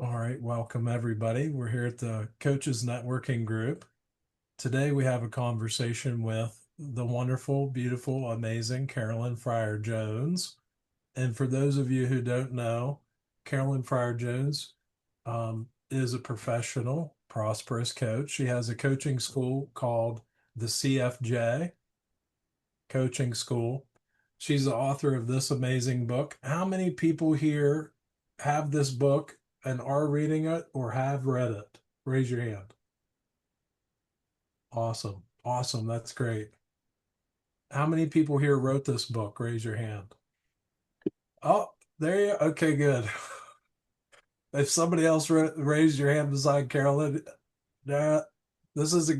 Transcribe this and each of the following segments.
All right, welcome everybody. We're here at the Coaches Networking Group. Today we have a conversation with the wonderful, beautiful, amazing Carolyn Fryer Jones. And for those of you who don't know, Carolyn Fryer Jones is a professional, prosperous coach. She has a coaching school called the CFJ Coaching School. She's the author of this amazing book. How many people here have this book and are reading it or have read it? Raise your hand. Awesome. Awesome. That's great. How many people here wrote this book? Raise your hand. Oh, there you okay, good. If somebody else raised your hand beside Carolyn, that this is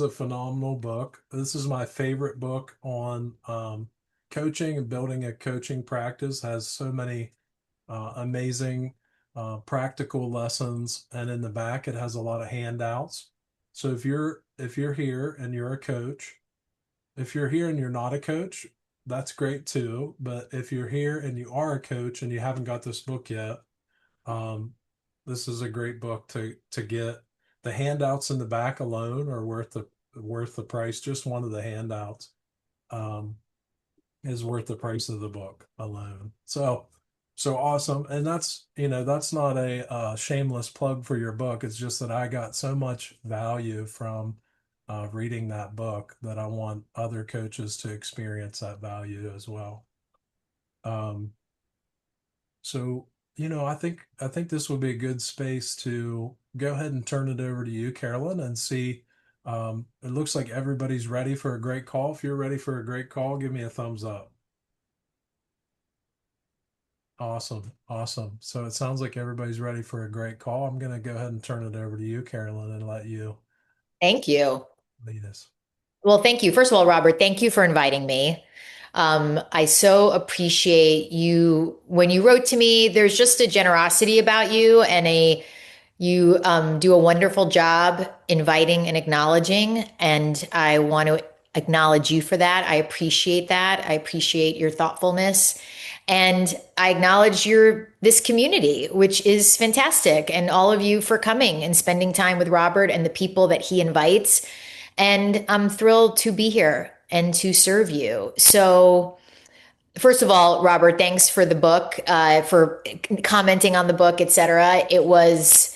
a phenomenal book. This is my favorite book on coaching and building a coaching practice. Has so many amazing practical lessons, and in the back it has a lot of handouts. So if you're here and you're a coach, if you're here and you're not a coach, that's great too. But if you're here and you are a coach and you haven't got this book yet, um, this is a great book to get. The handouts in the back alone are worth the price. Just one of the handouts um, is worth the price of the book alone. So awesome. And that's not a shameless plug for your book. It's just that I got so much value from reading that book that I want other coaches to experience that value as well. Um, so, I think this would be a good space to go ahead and turn it over to you, Carolyn, and see. It looks like everybody's ready for a great call. If you're ready for a great call, give me a thumbs up. Awesome. Awesome. So it sounds like everybody's ready for a great call. I'm going to go ahead and turn it over to you, Carolyn, and let you Thank you. lead us. Well, thank you. First of all, Robert, thank you for inviting me. I so appreciate you. When you wrote to me, there's just a generosity about you and you do a wonderful job inviting and acknowledging. And I want to acknowledge you for that. I appreciate that. I appreciate your thoughtfulness. And I acknowledge this community, which is fantastic, and all of you for coming and spending time with Robert and the people that he invites. And I'm thrilled to be here and to serve you. So, first of all, Robert, thanks for the book, for commenting on the book, etc. It was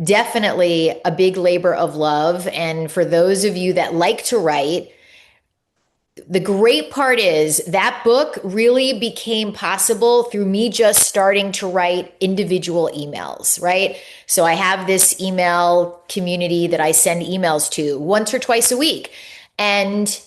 definitely a big labor of love. And for those of you that like to write, the great part is that book really became possible through me just starting to write individual emails, right? So I have this email community that I send emails to once or twice a week. And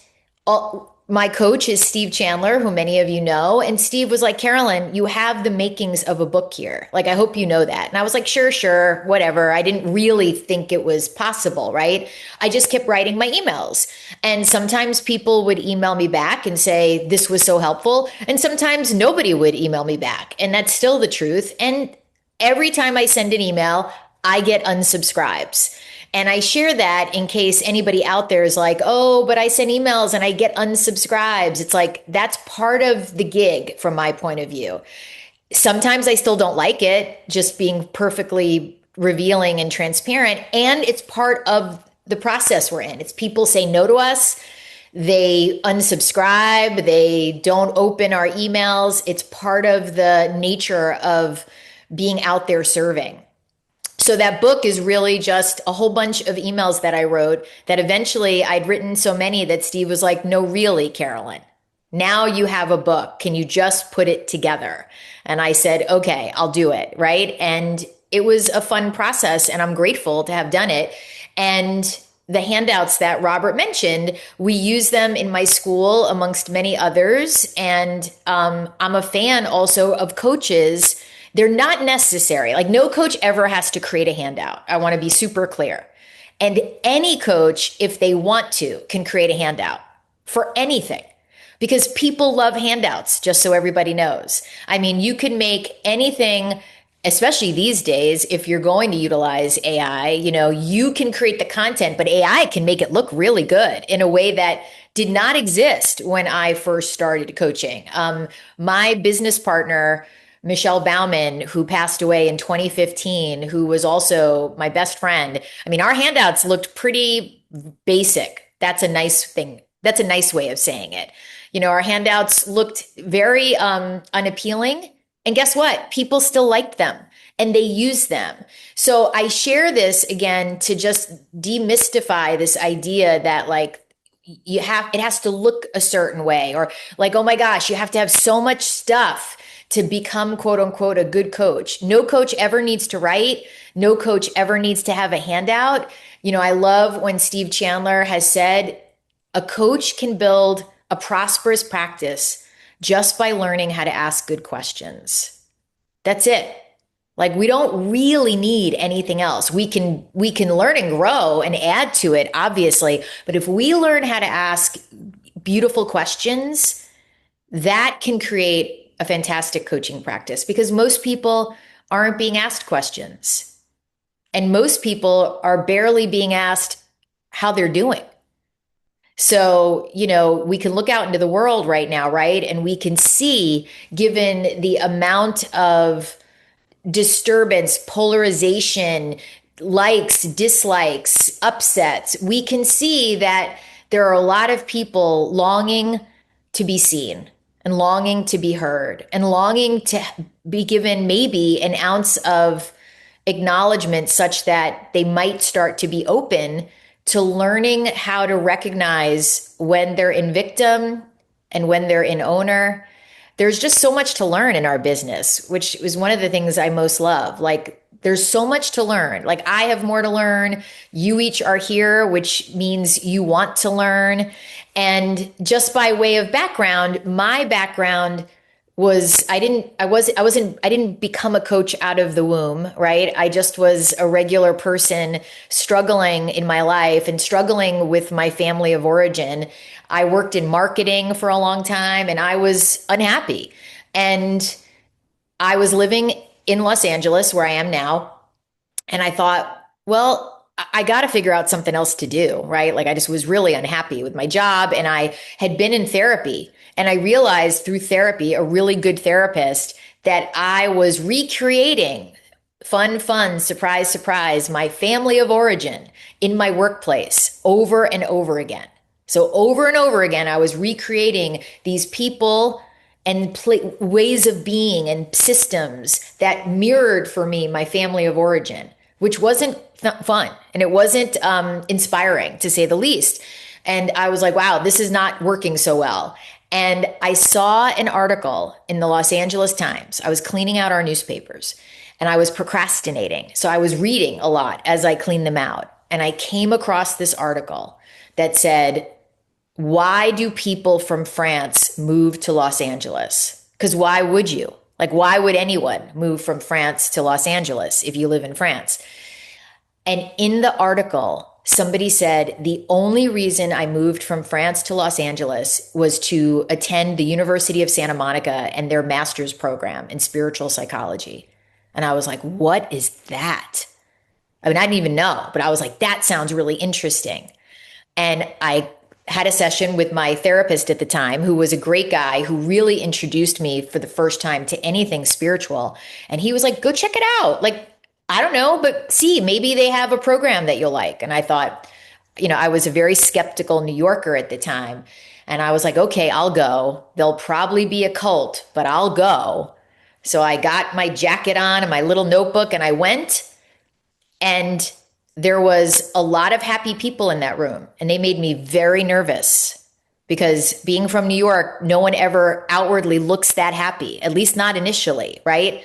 my coach is Steve Chandler, who many of you know. And Steve was like, Carolyn, you have the makings of a book here. Like, I hope you know that. And I was like, sure, whatever. I didn't really think it was possible, right? I just kept writing my emails. And sometimes people would email me back and say, this was so helpful. And sometimes nobody would email me back. And that's still the truth. And every time I send an email, I get unsubscribes. And I share that in case anybody out there is like, oh, but I send emails and I get unsubscribes. It's like, that's part of the gig from my point of view. Sometimes I still don't like it, just being perfectly revealing and transparent. And it's part of the process we're in. It's people say no to us. They unsubscribe. They don't open our emails. It's part of the nature of being out there serving. So that book is really just a whole bunch of emails that I wrote that eventually I'd written so many that Steve was like, no, really, Carolyn, now you have a book. Can you just put it together? And I said, okay, I'll do it. Right. And it was a fun process and I'm grateful to have done it. And the handouts that Robert mentioned, we use them in my school amongst many others. And I'm a fan also of coaches. They're not necessary. Like, no coach ever has to create a handout. I want to be super clear. And any coach, if they want to, can create a handout for anything because people love handouts, just so everybody knows. I mean, you can make anything, especially these days, if you're going to utilize AI, you can create the content, but AI can make it look really good in a way that did not exist when I first started coaching. My business partner Michelle Bauman, who passed away in 2015, who was also my best friend. I mean, our handouts looked pretty basic. That's a nice thing. That's a nice way of saying it. You know, our handouts looked very unappealing. And guess what? People still liked them and they used them. So I share this again to just demystify this idea that like it has to look a certain way, or like, oh my gosh, you have to have so much stuff to become quote unquote a good coach. No coach ever needs to write. No coach ever needs to have a handout. You know, I love when Steve Chandler has said a coach can build a prosperous practice just by learning how to ask good questions. That's it. Like we don't really need anything else. We can learn and grow and add to it, obviously. But if we learn how to ask beautiful questions, that can create a fantastic coaching practice because most people aren't being asked questions. And most people are barely being asked how they're doing. So, you know, we can look out into the world right now, right? And we can see, given the amount of disturbance, polarization, likes, dislikes, upsets, we can see that there are a lot of people longing to be seen and longing to be heard and longing to be given maybe an ounce of acknowledgement such that they might start to be open to learning how to recognize when they're in victim and when they're in owner. There's just so much to learn in our business, which is one of the things I most love. Like, there's so much to learn. Like, I have more to learn. You each are here, which means you want to learn. And just by way of background, my background was I didn't become a coach out of the womb, right? I just was a regular person struggling in my life and struggling with my family of origin. I worked in marketing for a long time and I was unhappy. And I was living in Los Angeles where I am now. And I thought, well, I got to figure out something else to do, right? Like I just was really unhappy with my job and I had been in therapy. And I realized through therapy, a really good therapist, that I was recreating fun, surprise, surprise, my family of origin in my workplace over and over again. So over and over again, I was recreating these people and ways of being and systems that mirrored for me my family of origin, which wasn't fun and it wasn't inspiring to say the least. And I was like, wow, this is not working so well. And I saw an article in the Los Angeles Times. I was cleaning out our newspapers and I was procrastinating. So I was reading a lot as I cleaned them out. And I came across this article that said, why do people from France move to Los Angeles? Because why would you? Like, why would anyone move from France to Los Angeles if you live in France? And in the article, somebody said, the only reason I moved from France to Los Angeles was to attend the University of Santa Monica and their master's program in spiritual psychology. And I was like, what is that? I mean, I didn't even know, but I was like, that sounds really interesting. And I had a session with my therapist at the time, who was a great guy who really introduced me for the first time to anything spiritual. And he was like, go check it out. Like, I don't know, but see, maybe they have a program that you'll like. And I thought, you know, I was a very skeptical New Yorker at the time. And I was like, okay, I'll go. There'll probably be a cult, but I'll go. So I got my jacket on and my little notebook and I went. And there was a lot of happy people in that room. And they made me very nervous because being from New York, no one ever outwardly looks that happy, at least not initially, right?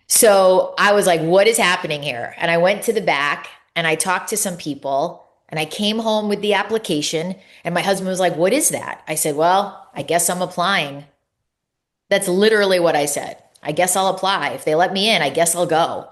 So I was like, what is happening here? And I went to the back and I talked to some people and I came home with the application and my husband was like, what is that? I said, well, I guess I'm applying. That's literally what I said. I guess I'll apply. If they let me in, I guess I'll go.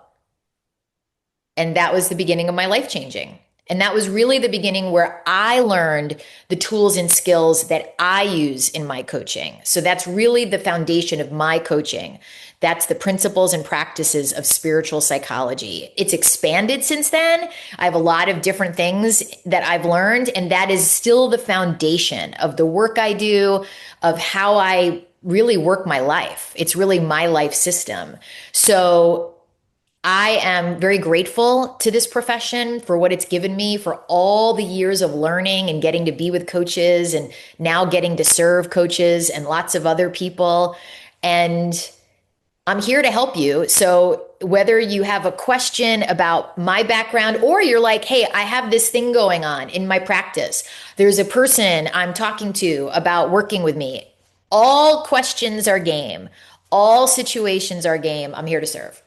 And that was the beginning of my life changing. And that was really the beginning where I learned the tools and skills that I use in my coaching. So that's really the foundation of my coaching. That's the principles and practices of spiritual psychology. It's expanded since then. I have a lot of different things that I've learned, and that is still the foundation of the work I do, of how I really work my life. It's really my life system. So I am very grateful to this profession for what it's given me, for all the years of learning and getting to be with coaches and now getting to serve coaches and lots of other people. And I'm here to help you. So whether you have a question about my background or you're like, hey, I have this thing going on in my practice. There's a person I'm talking to about working with me. All questions are game. All situations are game. I'm here to serve.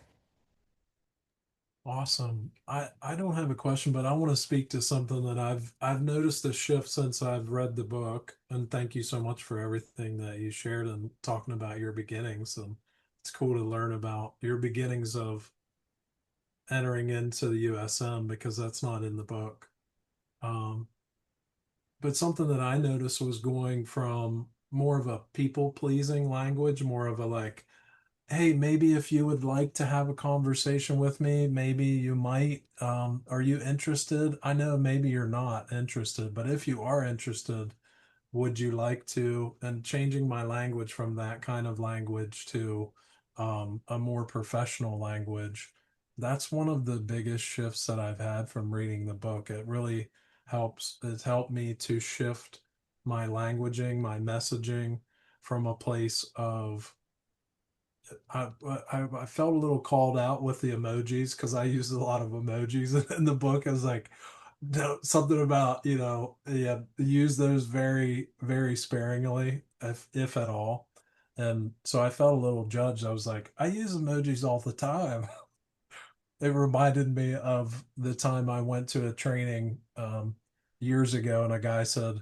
Awesome. I don't have a question, but I want to speak to something that I've noticed a shift since I've read the book. And thank you so much for everything that you shared and talking about your beginnings. And it's cool to learn about your beginnings of entering into the USM because that's not in the book. Um, but something that I noticed was going from more of a people pleasing language, more of a like, hey, maybe if you would like to have a conversation with me, maybe you might. Are you interested? I know maybe you're not interested, but if you are interested, would you like to? And changing my language from that kind of language to a more professional language. That's one of the biggest shifts that I've had from reading the book. It really helps. It's helped me to shift my languaging, my messaging from a place of I felt a little called out with the emojis because I used a lot of emojis in the book. I was like, no, something about, yeah, use those very, very sparingly, if at all. And so I felt a little judged. I was like, I use emojis all the time. It reminded me of the time I went to a training years ago, and a guy said,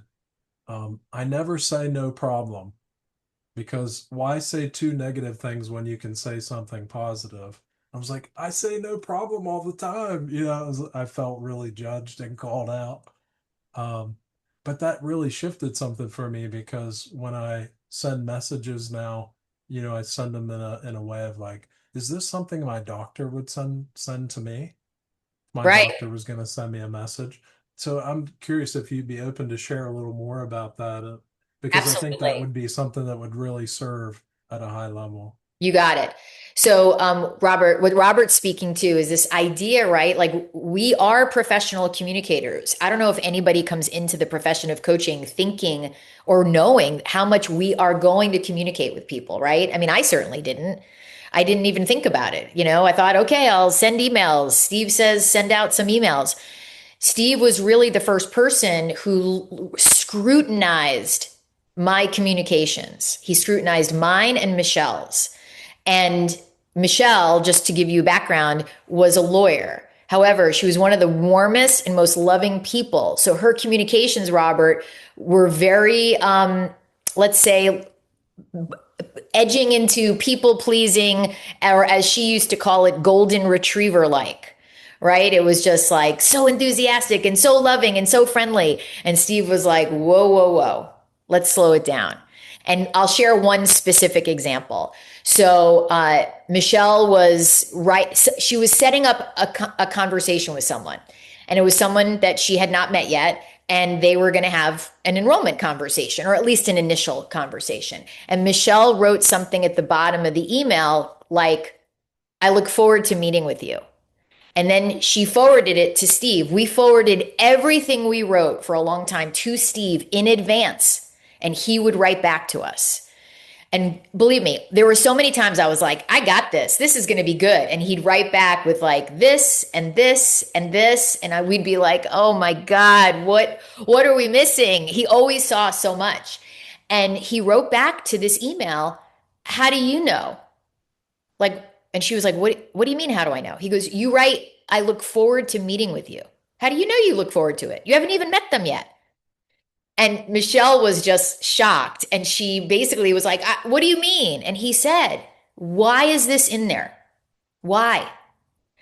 I never say no problem. Because why say two negative things when you can say something positive? I was like, I say no problem all the time. I felt really judged and called out. Um, but that really shifted something for me because when I send messages now, I send them in a way of like, is this something my doctor would send to me? My Right. doctor was going to send me a message. So I'm curious if you'd be open to share a little more about that, because I think that Absolutely. would be something that would really serve at a high level. You got it. So, Robert, what Robert's speaking to is this idea, right? Like we are professional communicators. I don't know if anybody comes into the profession of coaching thinking or knowing how much we are going to communicate with people, right? I mean, I certainly didn't. I didn't even think about it. I thought, okay, I'll send emails. Steve says send out some emails. Steve was really the first person who scrutinized my communications. He scrutinized mine and Michelle's. And Michelle, just to give you background, was a lawyer. However, she was one of the warmest and most loving people. So her communications, Robert, were very, let's say, edging into people pleasing, or as she used to call it, golden retriever like. Right? It was just like so enthusiastic and so loving and so friendly. And Steve was like, whoa, whoa, whoa, let's slow it down. And I'll share one specific example. So Michelle was right. She was setting up a conversation with someone, and it was someone that she had not met yet. And they were going to have an enrollment conversation, or at least an initial conversation. And Michelle wrote something at the bottom of the email like, I look forward to meeting with you. And then she forwarded it to Steve. We forwarded everything we wrote for a long time to Steve in advance, and he would write back to us. And believe me, there were so many times I was like, I got this. This is going to be good. And he'd write back with like this and this and this. And we'd be like, oh my God, what are we missing? He always saw so much. And he wrote back to this email, how do you know? Like, and she was like, what do you mean? How do I know? He goes, you write, I look forward to meeting with you. How do you know you look forward to it? You haven't even met them yet. And Michelle was just shocked. And she basically was like, what do you mean? And he said, why is this in there? Why?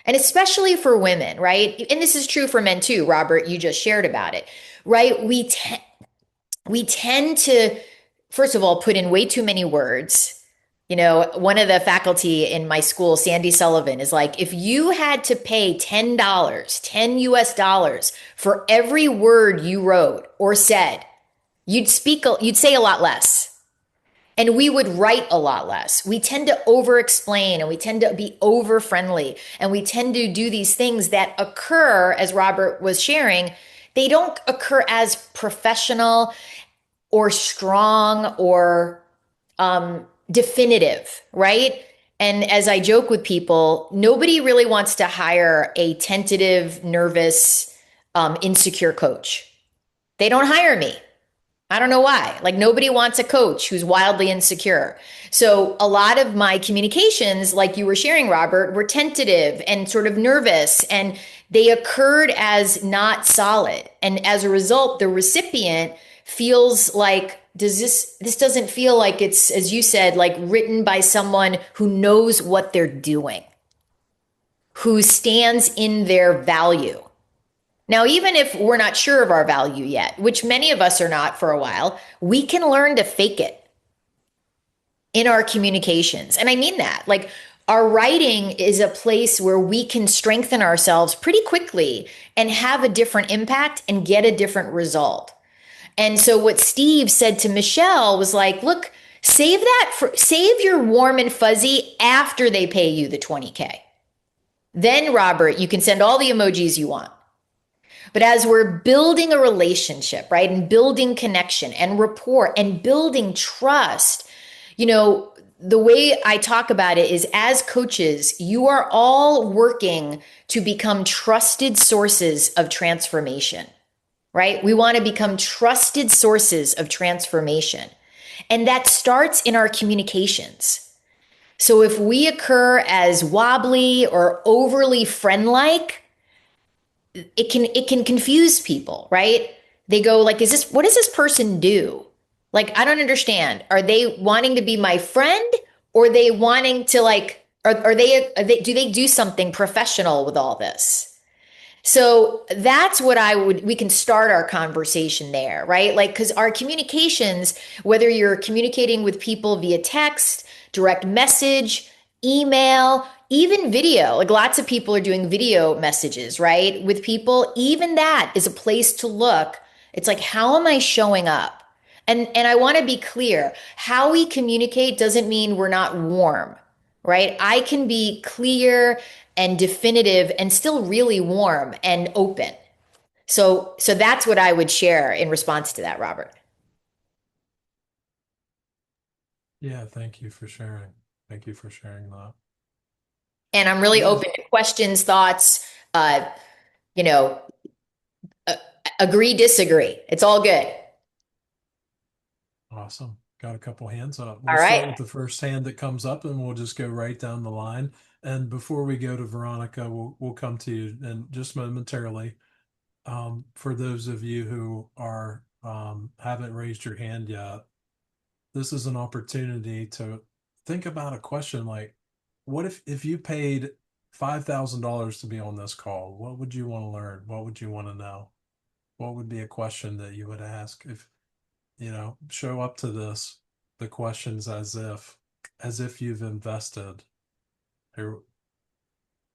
And especially for women, right? And this is true for men too, Robert, you just shared about it, right? We tend to, first of all, put in way too many words. One of the faculty in my school, Sandy Sullivan, is like, if you had to pay $10, 10 US dollars for every word you wrote or said, you'd say a lot less. And we would write a lot less. We tend to over explain and we tend to be over friendly and we tend to do these things that occur, as Robert was sharing, they don't occur as professional or strong or definitive, right? And as I joke with people, nobody really wants to hire a tentative, nervous, insecure coach. They don't hire me. I don't know why. Like nobody wants a coach who's wildly insecure. So a lot of my communications, like you were sharing, Robert, were tentative and sort of nervous, and they occurred as not solid. And as a result, the recipient feels like, this doesn't feel like it's, as you said, like written by someone who knows what they're doing, who stands in their value. Now, even if we're not sure of our value yet, which many of us are not for a while, we can learn to fake it in our communications. And I mean that. Like, our writing is a place where we can strengthen ourselves pretty quickly and have a different impact and get a different result. And so, what Steve said to Michelle was like, look, save your warm and fuzzy after they pay you the 20K. Then, Robert, you can send all the emojis you want. But as we're building a relationship, right, and building connection and rapport and building trust, the way I talk about it is, as coaches, you are all working to become trusted sources of transformation, right? We want to become trusted sources of transformation. And that starts in our communications. So if we occur as wobbly or overly friend-like, it can confuse people, right? They go like, what does this person do? Like, I don't understand. Are they wanting to be my friend, or are they wanting to like, do they do something professional with all this? So that's what we can start our conversation there, right? Like, because our communications, whether you're communicating with people via text, direct message, email, even video, like lots of people are doing video messages, right? With people, even that is a place to look. It's like, how am I showing up? And I want to be clear, how we communicate doesn't mean we're not warm, right? I can be clear and definitive and still really warm and open. So that's what I would share in response to that, Robert. Yeah, thank you for sharing. Thank you for sharing that. And I'm really Yes. open to questions, thoughts, uh, you know, uh, agree, disagree. It's all good. Awesome. Got a couple hands up. All We'll start with right. the first hand that comes up and we'll just go right down the line. And before we go to Veronica, we'll come to you in just momentarily. For those of you who are haven't raised your hand yet, this is an opportunity to think about a question like, what if you paid $5,000 to be on this call? What would you want to learn? What would you want to know? What would be a question that you would ask if, show up to the questions as if you've invested your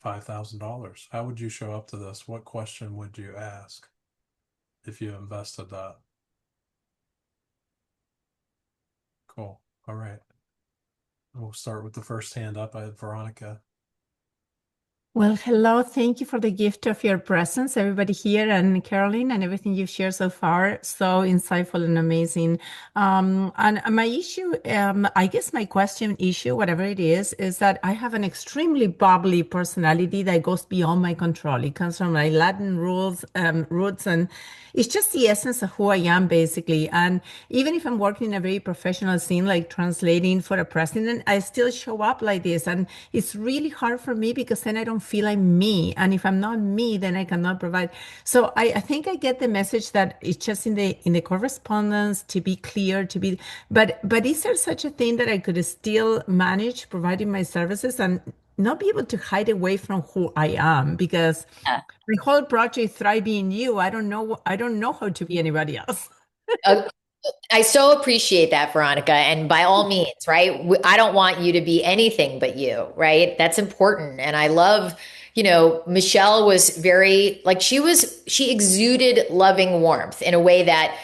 $5,000. How would you show up to this? What question would you ask if you invested that? Cool. All right. We'll start with the first hand up. I had Veronica. Well, hello. Thank you for the gift of your presence, everybody here, and Carolyn, and everything you've shared so far. So insightful and amazing. And my issue, I guess my question issue, whatever it is that I have an extremely bubbly personality that goes beyond my control. It comes from my Latin roots, and it's just the essence of who I am, basically. And even if I'm working in a very professional scene, like translating for a president, I still show up like this. And it's really hard for me because then I don't feel I'm me. And if I'm not me, then I cannot provide. So I think I get the message that it's just in the correspondence to be clear, but is there such a thing that I could still manage providing my services and not be able to hide away from who I am? Because my whole project thriving in you, I don't know how to be anybody else. Uh, I so appreciate that, Veronica. And by all means, right? I don't want you to be anything but you, right? That's important. And I love, Michelle was very, like, she exuded loving warmth in a way that,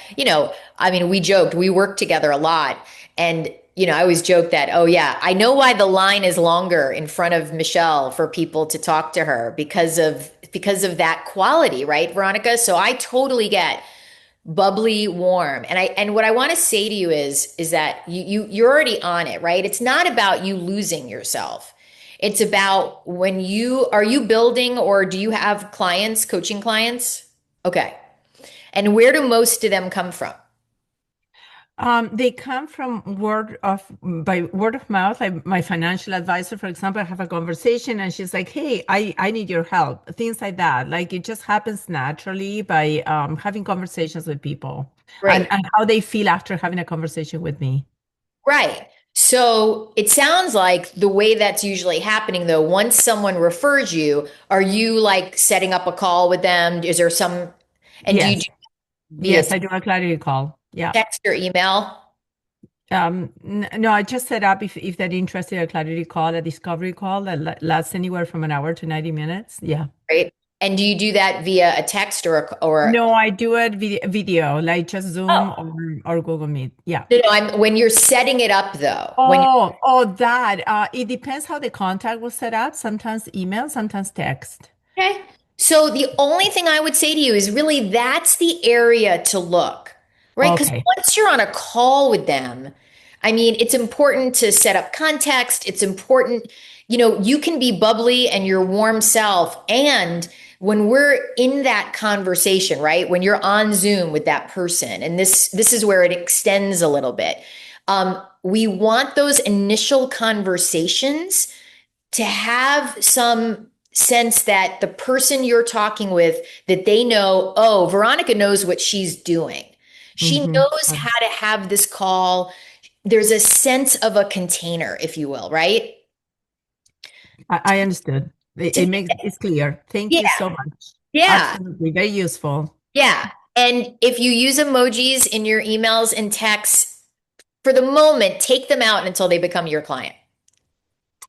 I mean, we joked, we worked together a lot. And I always joke that, oh yeah, I know why the line is longer in front of Michelle for people to talk to her because of that quality, right, Veronica? So I totally get bubbly, warm. And what I want to say to you is that you're already on it, right? It's not about you losing yourself. It's about when are you building or do you have clients, coaching clients? Okay. And where do most of them come from? They come from by word of mouth. Like my financial advisor, for example, I have a conversation and she's like, "Hey, I need your help." Things like that. Like it just happens naturally by having conversations with people Great. and how they feel after having a conversation with me. Right. So it sounds like the way that's usually happening, though, once someone refers you, are you like setting up a call with them? Is there and do you do Yes, via yes, I do a clarity call. Yeah. text or email? No, I just set up if they're interested, a clarity call, a discovery call that lasts anywhere from an hour to 90 minutes. Yeah. Right. And do you do that via a text or No, I do it video, like just Zoom oh, or Google Meet. Yeah. no, when you're setting it up though, That. It depends how the contact was set up. Sometimes email, sometimes text. okay. So the only thing I would say to you is really that's the area to look, right? Because Okay. once you're on a call with them, I mean, it's important to set up context. It's important, you can be bubbly and your warm self. And when we're in that conversation, right? When you're on Zoom with that person, and this is where it extends a little bit. We want those initial conversations to have some sense that the person you're talking with that they know, oh, Veronica knows what she's doing. She Mm-hmm. knows how to have this call. There's a sense of a container, if you will, right? I understood. To, It's clear. Thank you yeah, so much. yeah, Absolutely. Very useful. yeah. And if you use emojis in your emails and texts, for the moment, take them out until they become your client.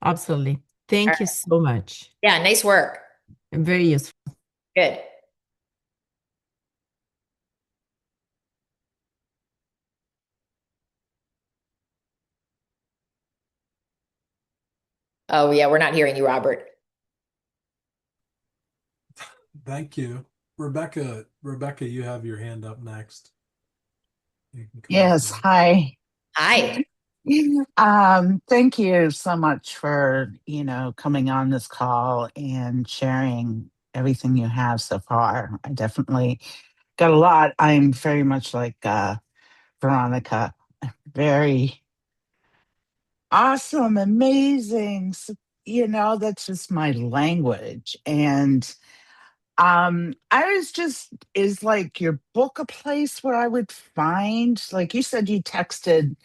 Absolutely. All Thank you right. so much. Yeah, nice work. Very useful. Good. Oh, yeah, we're not hearing you, Robert. Thank you. Rebecca, you have your hand up next. You can come off Yes, mute. hi. Hi. Thank you so much for, coming on this call and sharing everything you have so far. I definitely got a lot. I'm very much like Veronica, very awesome, amazing. That's just my language. And I was just, is like your book a place where I would find, like you said, you texted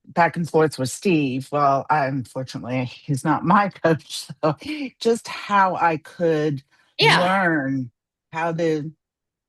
back and forth with Steve. Well, unfortunately, he's not my coach. So just how I could Yeah. learn how to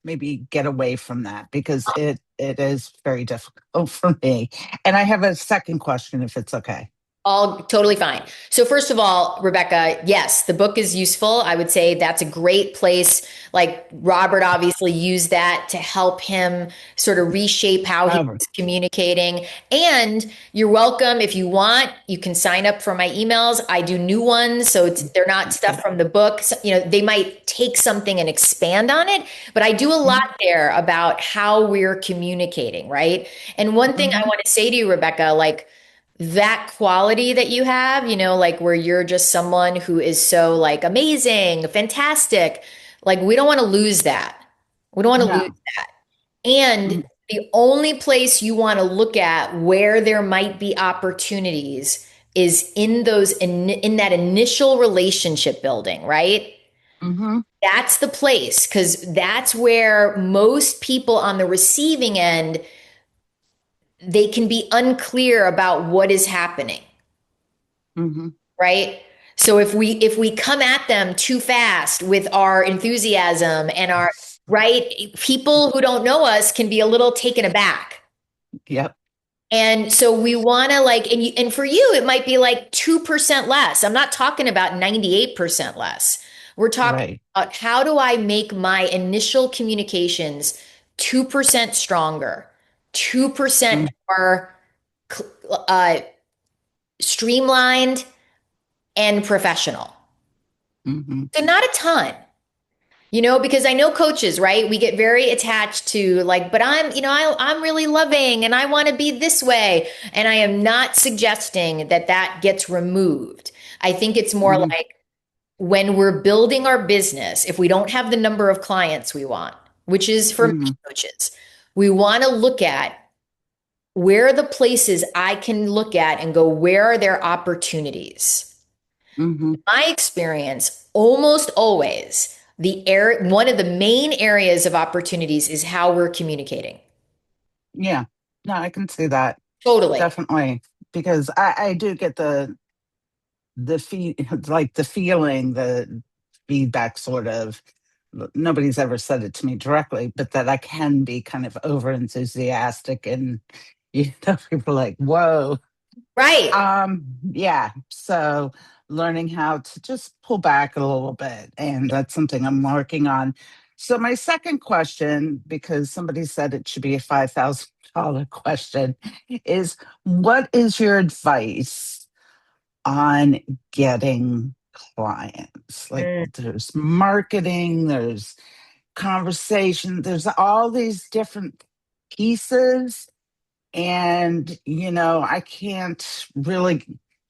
maybe get away from that because it is very difficult for me. And I have a second question if it's okay. All totally fine. So, first of all, Rebecca, yes, the book is useful. I would say that's a great place. Like Robert obviously used that to help him sort of reshape how he's However, communicating. And you're welcome. If you want, you can sign up for my emails. I do new ones. So they're not stuff from the book. So, they might take something and expand on it, but I do a mhm, lot there about how we're communicating, right? And one thing I mhm, want to say to you, Rebecca, like, that quality that you have, like where you're just someone who is so like amazing, fantastic. Like we don't want to lose that. We don't want to lose no, that. And mhm, the only place you want to look at where there might be opportunities is in that initial relationship building, right? mhm, That's the place because that's where most people on the receiving end they can be unclear about what is happening, mhm. right? So if we come at them too fast with our enthusiasm and our right, people who don't know us can be a little taken aback. Yep, And so we want to like, and for you, it might be like 2% less. I'm not talking about 98% less. We're talking right. about how do I make my initial communications 2% stronger, 2% Mm, more uh, streamlined and professional. Mm-hmm. So not a ton. You know, because I know coaches, right? We get very attached to like, but I'm really loving and I want to be this way. And I am not suggesting that that gets removed. I think it's more Mm-hmm. like when we're building our business, if we don't have the number of clients we want, which is for Mm-hmm. many coaches, we want to look at where are the places I can look at and go, where are there opportunities? Mm-hmm. My experience, almost always, one of the main areas of opportunities is how we're communicating. Yeah. No, I can see that. Totally. Definitely. Because I do get the feeling, the feedback sort of. Nobody's ever said it to me directly, but that I can be kind of over enthusiastic and people are like, whoa. Right. Yeah. So learning how to just pull back a little bit. And that's something I'm working on. So my second question, because somebody said it should be a $5,000 question, is what is your advice on getting clients? Like Mm. there's marketing, there's conversation, there's all these different pieces and I can't really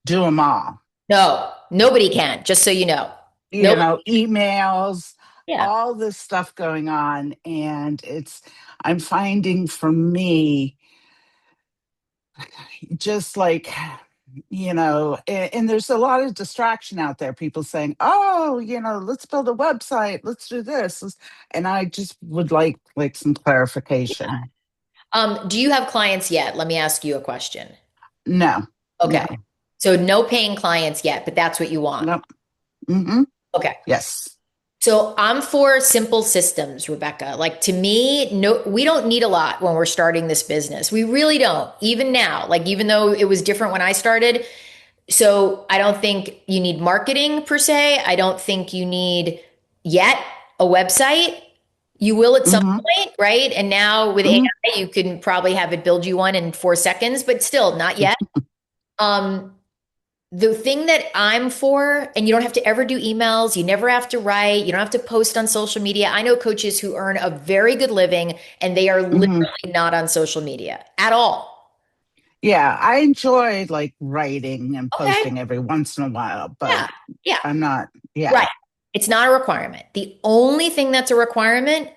do them all. No, nobody can, just so you know. Nobody. Emails, Yeah. all this stuff going on, and I'm finding for me just like and there's a lot of distraction out there, people saying, oh, let's build a website, let's do this. And I just would like some clarification. Do you have clients yet? Let me ask you a question. No. Okay. No. So no paying clients yet, but that's what you want. No. Mm-hmm. Okay. Yes. So I'm for simple systems, Rebecca. Like to me, no, we don't need a lot when we're starting this business. We really don't. Even now, like even though it was different when I started. So I don't think you need marketing per se. I don't think you need yet a website. You will at some Mm-hmm. point, right? And now with Mm-hmm. AI, you can probably have it build you one in 4 seconds, but still not yet. Um, the thing that I'm for, and you don't have to ever do emails, you never have to write, you don't have to post on social media. I know coaches who earn a very good living and they are Mm-hmm. literally not on social media at all. Yeah, I enjoy like writing and Okay. posting every once in a while, Yeah. but Yeah. I'm not. Yeah. Right. It's not a requirement. The only thing that's a requirement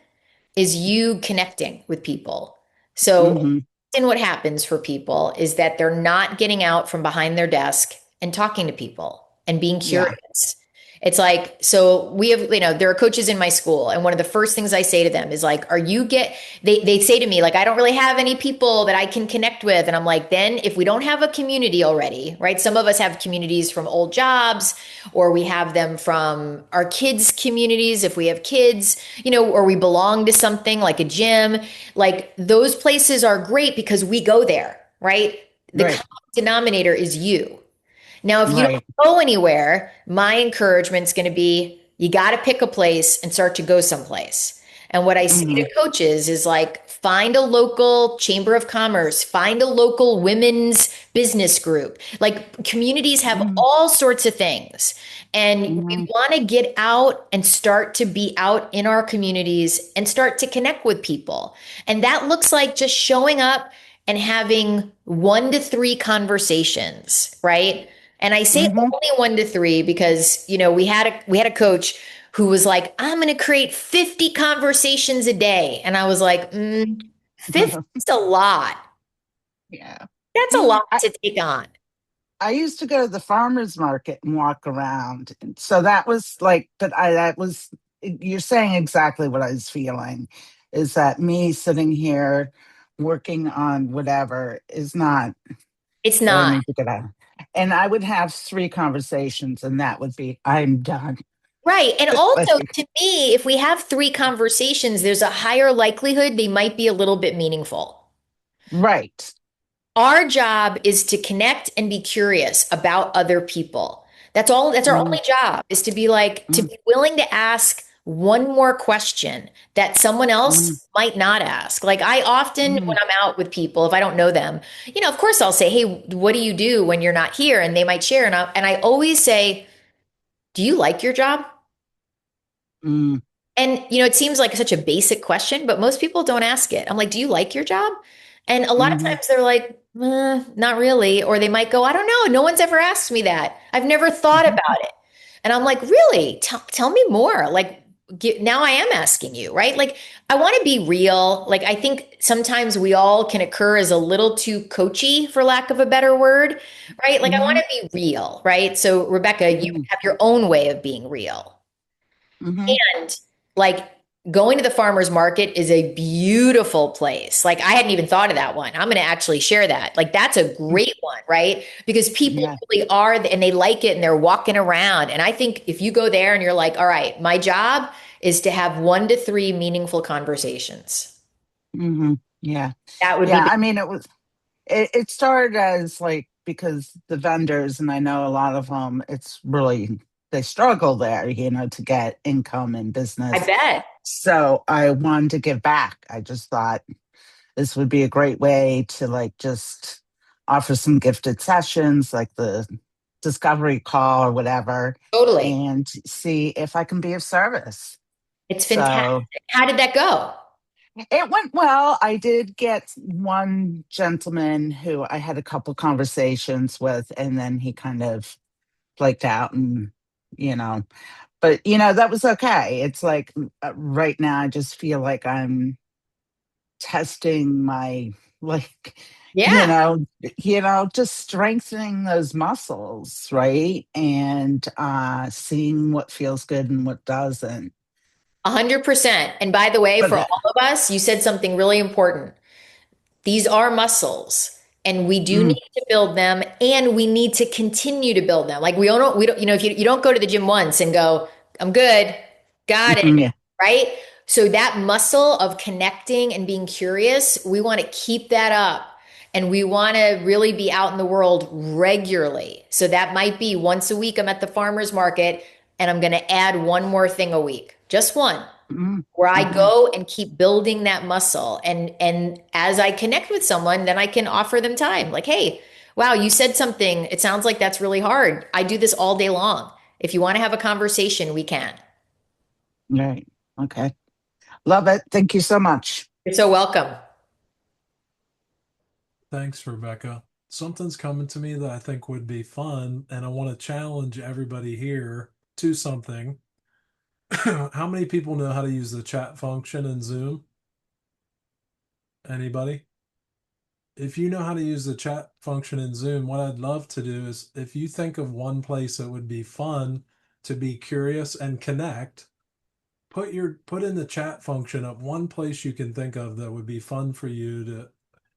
is you connecting with people. So Mm-hmm. then what happens for people is that they're not getting out from behind their desk and talking to people and being Yeah. curious. It's like, so we have, there are coaches in my school, and one of the first things I say to them is like, they say to me, like, I don't really have any people that I can connect with. And I'm like, then if we don't have a community already, right? Some of us have communities from old jobs, or we have them from our kids' communities if we have kids, or we belong to something like a gym. Like those places are great because we go there, right? The common Right. denominator is you. Now, if you don't Right. go anywhere, my encouragement is going to be you got to pick a place and start to go someplace. And what I say Mm-hmm. to coaches is like, find a local chamber of commerce, find a local women's business group. Like communities have Mm-hmm. all sorts of things. And we Mm-hmm. want to get out and start to be out in our communities and start to connect with people. And that looks like just showing up and having 1 to 3 conversations, right? And I say Mm-hmm. only 1 to 3 because, we had a coach who was like, I'm going to create 50 conversations a day. And I was like, 50 is a lot. Yeah. That's a lot I, to take on. I used to go to the farmer's market and walk around. And so that was like, you're saying exactly what I was feeling, is that me sitting here working on whatever is not It's what I not. need to get out. And I would have 3 conversations and that would be, I'm done. Right. And also, Like, to me, if we have 3 conversations, there's a higher likelihood they might be a little bit meaningful. right. Our job is to connect and be curious about other people. That's all. That's our Mm-hmm. only job is to be like, to be willing to ask one more question that someone Mm, else might not ask. Like I often, when mm, I'm out with people, if I don't know them, of course I'll say, "Hey, what do you do when you're not here?" And they might share, and I always say, "Do you like your job?" mm, And it seems like such a basic question, but most people don't ask it. I'm like, "Do you like your job?" And a lot of mhm, times they're like, "Not really," or they might go, "I don't know. No one's ever asked me that. I've never thought mhm, about it." And I'm like, "Really? Tell me more." Like now I am asking you, right? Like I want to be real. Like I think sometimes we all can occur as a little too coachy, for lack of a better word, right? Like I want mhm, to be real, right? So Rebecca, you mhm, have your own way of being real. mhm, And like going to the farmer's market is a beautiful place. Like I hadn't even thought of that one. I'm going to actually share that. Like that's a mm, great one, right? Because people yeah. really are and they like it and they're walking around. And I think if you go there and you're like, all right, my job is to have 1 to 3 meaningful conversations. Yeah. That would be Yeah. the I mean, it started as like, because the vendors, and I know a lot of them, it's really, they struggle there, to get income and I business. bet. So I wanted to give back. I just thought this would be a great way to like just offer some gifted sessions, like the discovery call or whatever, Totally. and see if I can be of service. It's fantastic. So How did that go? it went well. I did get one gentleman who I had a couple conversations with, and then he kind of flaked out, and you know, but that was okay. It's like right now, I just feel like I'm testing my, like, you Yeah. know, just strengthening those muscles, right, and seeing what feels good and what doesn't. 100%. And by the way, But for all of us, you said something really important. These are muscles and we do mm, need to build them and we need to continue to build them. Like we don't, if you don't go to the gym once and go, "I'm good, got it," yeah. right? So that muscle of connecting and being curious, we want to keep that up and we want to really be out in the world regularly. So that might be once a week I'm at the farmer's market and I'm going to add one more thing a week, just one Mm, where I mhm. go and keep building that muscle. And as I connect with someone, then I can offer them time. Like, "Hey, wow, you said something. It sounds like that's really hard. I do this all day long. If you want to have a conversation, we can." Right. Okay. Love it. Thank you so much. You're so welcome. Thanks, Rebecca. Something's coming to me that I think would be fun, and I want to challenge everybody here to something. How many people know how to use the chat function in Zoom? Anybody? If you know how to use the chat function in Zoom, what I'd love to do is if you think of one place that would be fun to be curious and connect, put in the chat function of one place you can think of that would be fun for you to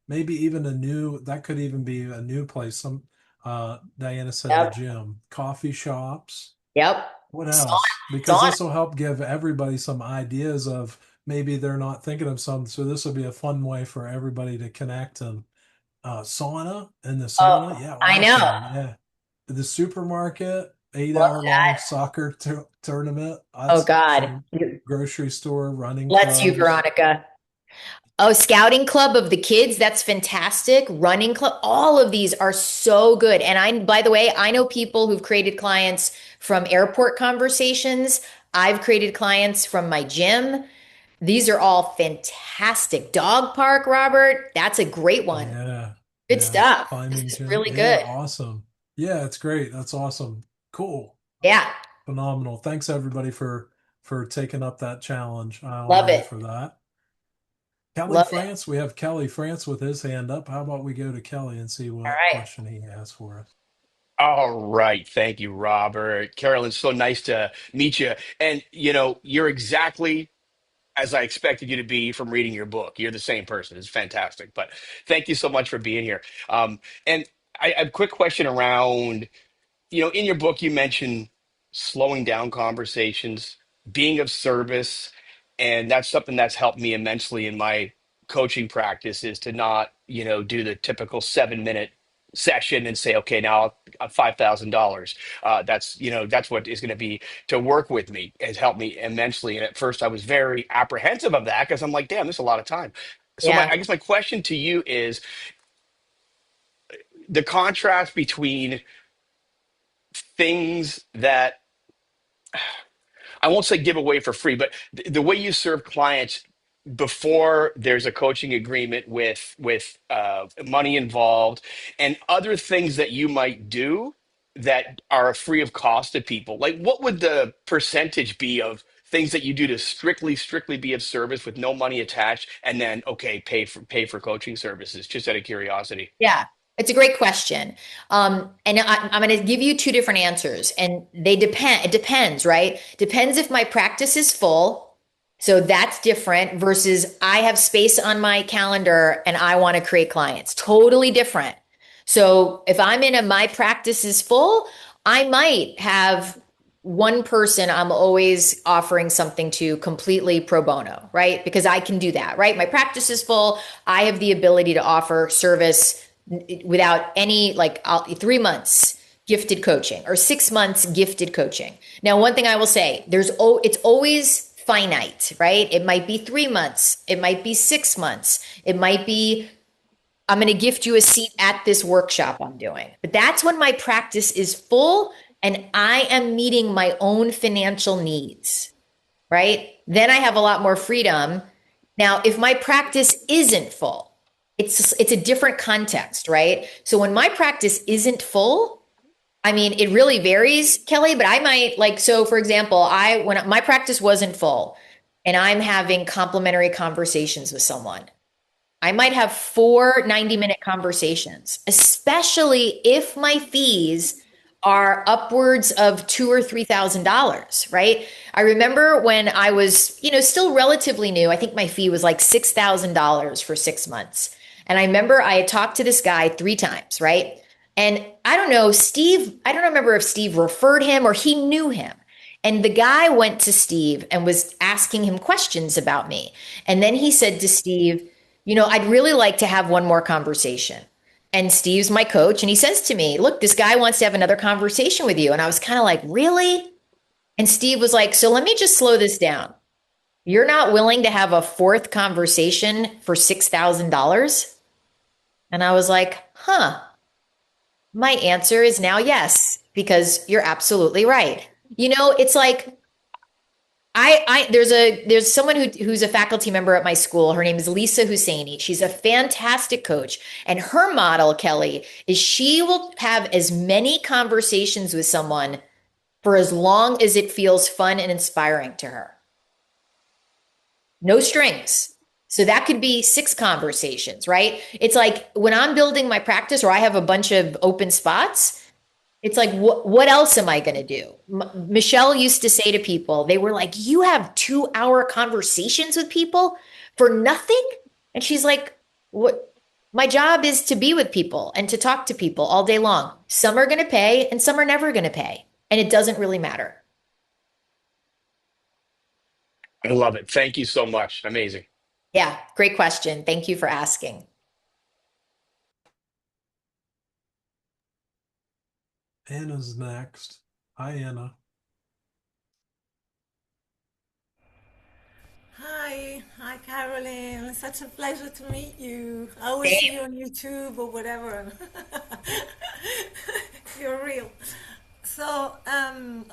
maybe even a new that could even be a new place. Some Diana said a Yep. gym, coffee shops. Yep. What Sauna. else? Because Sauna. this will help give everybody some ideas of maybe they're not thinking of something. So this will be a fun way for everybody to connect and sauna in the Oh, sauna. Yeah, I know. awesome. Yeah. The supermarket, eight Love hour long that. soccer tournament. Oh That's God. some grocery store, running Bless you, clubs. Veronica. Oh, scouting club of the kids, that's fantastic. Running club, all of these are so good. And by the way, I know people who've created clients from airport conversations. I've created clients from my gym. These are all fantastic. Dog park, Robert, that's a great one. Yeah. Good Yeah. stuff. This Climbing is gym. really Yeah. good. Awesome. Yeah. It's great. That's awesome. Cool. Yeah, Phenomenal. Thanks everybody for taking up that challenge. I honor love you it. for that. Kelly Love it. France, we have Kelly France with his hand up. How about we go to Kelly and see All what right. question he has for us? All right. Thank you, Robert. Carolyn, so nice to meet you. And, you're exactly as I expected you to be from reading your book. You're the same person. It's fantastic. But thank you so much for being here. And I have a quick question around, in your book, you mentioned slowing down conversations, being of service. And that's something that's helped me immensely in my coaching practice is to not, do the typical 7 minute session and say, okay, now $5,000. That's, that's what is going to be to work with me, has helped me immensely. And at first I was very apprehensive of that because I'm like, damn, this is a lot of time. So Yeah. I guess my question to you is the contrast between things that I won't say give away for free, but the way you serve clients before there's a coaching agreement with money involved, and other things that you might do that are free of cost to people. Like, what would the percentage be of things that you do to strictly be of service with no money attached, and then okay, pay for coaching services? Just out of curiosity. Yeah, it's a great question. And I'm going to give you two different answers, and they depend. It depends, right? Depends if my practice is full. So that's different versus I have space on my calendar and I want to create clients. Totally different. So if I'm in my practice is full, I might have one person I'm always offering something to completely pro bono, right? Because I can do that, right? My practice is full. I have the ability to offer service without any, like 3 months gifted coaching or 6 months gifted coaching. Now, one thing I will say, it's always finite, right? It might be 3 months. It might be 6 months. It might be, I'm going to gift you a seat at this workshop I'm doing. But that's when my practice is full and I am meeting my own financial needs, right? Then I have a lot more freedom. Now, if my practice isn't full, it's a different context, right? So when my practice isn't full, I mean, it really varies, Kelly, but I might like, so for example, when my practice wasn't full and I'm having complimentary conversations with someone, I might have 4 90-minute conversations, especially if my fees are upwards of $2,000 or $3,000, right? I remember when I was, still relatively new, I think my fee was like $6,000 for 6 months. And I remember I had talked to this guy 3 times, right? And I don't know, I don't remember if Steve referred him or he knew him. And the guy went to Steve and was asking him questions about me. And then he said to Steve, I'd really like to have one more conversation. And Steve's my coach. And he says to me, look, this guy wants to have another conversation with you. And I was kind of like, really? And Steve was like, so let me just slow this down. You're not willing to have a fourth conversation for $6,000? And I was like, huh. My answer is now yes, because you're absolutely right. It's like there's someone who's a faculty member at my school. Her name is Lisa Husseini. She's a fantastic coach. And her model, Kelly, is she will have as many conversations with someone for as long as it feels fun and inspiring to her. No strings. So that could be 6 conversations, right? It's like when I'm building my practice or I have a bunch of open spots, it's like, what else am I going to do? Michelle used to say to people, they were like, you have 2-hour conversations with people for nothing? And she's like, what? My job is to be with people and to talk to people all day long. Some are going to pay and some are never going to pay. And it doesn't really matter. I love it. Thank you so much. Amazing. Yeah, great question. Thank you for asking. Anna's next. Hi, Anna. Hi, Carolyn. It's such a pleasure to meet you. I always see you on YouTube or whatever. You're real. So,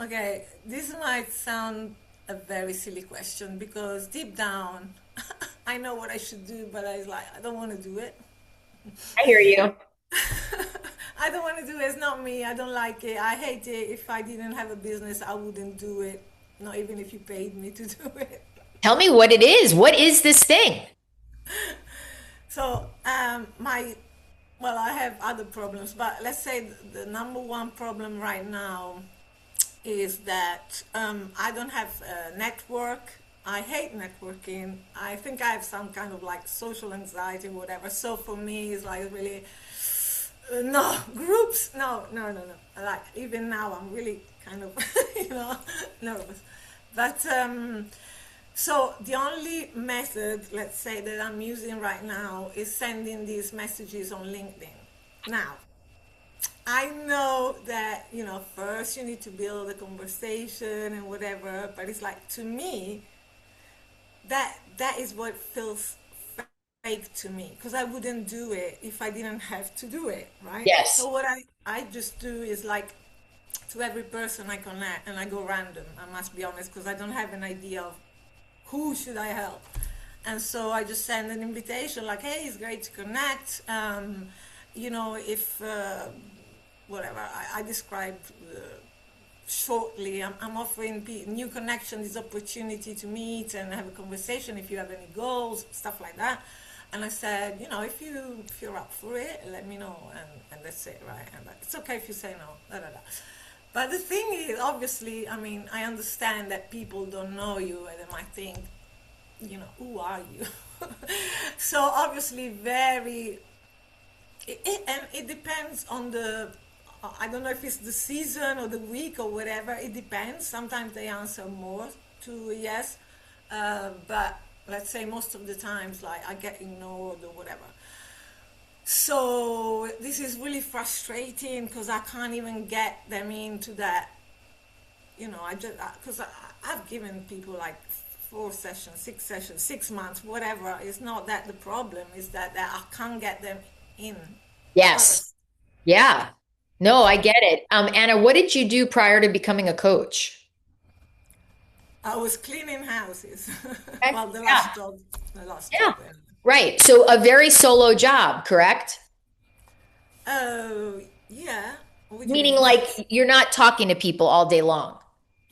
okay, this might sound a very silly question because deep down, I know what I should do, but I don't want to do it. I hear you. I don't want to do it. It's not me. I don't like it. I hate it. If I didn't have a business, I wouldn't do it. Not even if you paid me to do it. Tell me what it is. What is this thing? So, well, I have other problems, but let's say the number one problem right now is that I don't have a network. I hate networking. I think I have some kind of like social anxiety or whatever. So for me, it's like really, no, groups, no. Like even now, I'm really kind of, nervous. But so the only method, let's say, that I'm using right now is sending these messages on LinkedIn. Now, I know that, first you need to build a conversation and whatever, but it's like, to me, that is what feels fake to me, because I wouldn't do it if I didn't have to do it, right? Yes. So what I just do is like, to every person I connect, and I go random, I must be honest, because I don't have an idea of who should I help. And so I just send an invitation like, hey, it's great to connect. If whatever I described shortly, I'm offering new connections, this opportunity to meet and have a conversation if you have any goals, stuff like that. And I said, if you're up for it, let me know, and that's it, right? And it's okay if you say no, da da da. But the thing is, obviously, I mean, I understand that people don't know you and they might think, who are you? So obviously, and it depends on I don't know if it's the season or the week or whatever. It depends. Sometimes they answer more to a yes, but let's say most of the times, like, I get ignored or whatever. So this is really frustrating because I can't even get them into that. I just because I've given people like 4 sessions, 6 sessions, 6 months, whatever. It's not that the problem is that I can't get them in Yes. first. Yeah. No, I get it. Anna, what did you do prior to becoming a coach? I was cleaning houses. Okay. Well, Yeah. the last Yeah. job. Right. So a very solo job, correct? Oh, yeah. What do you Meaning mean? like you're not talking to people all day long.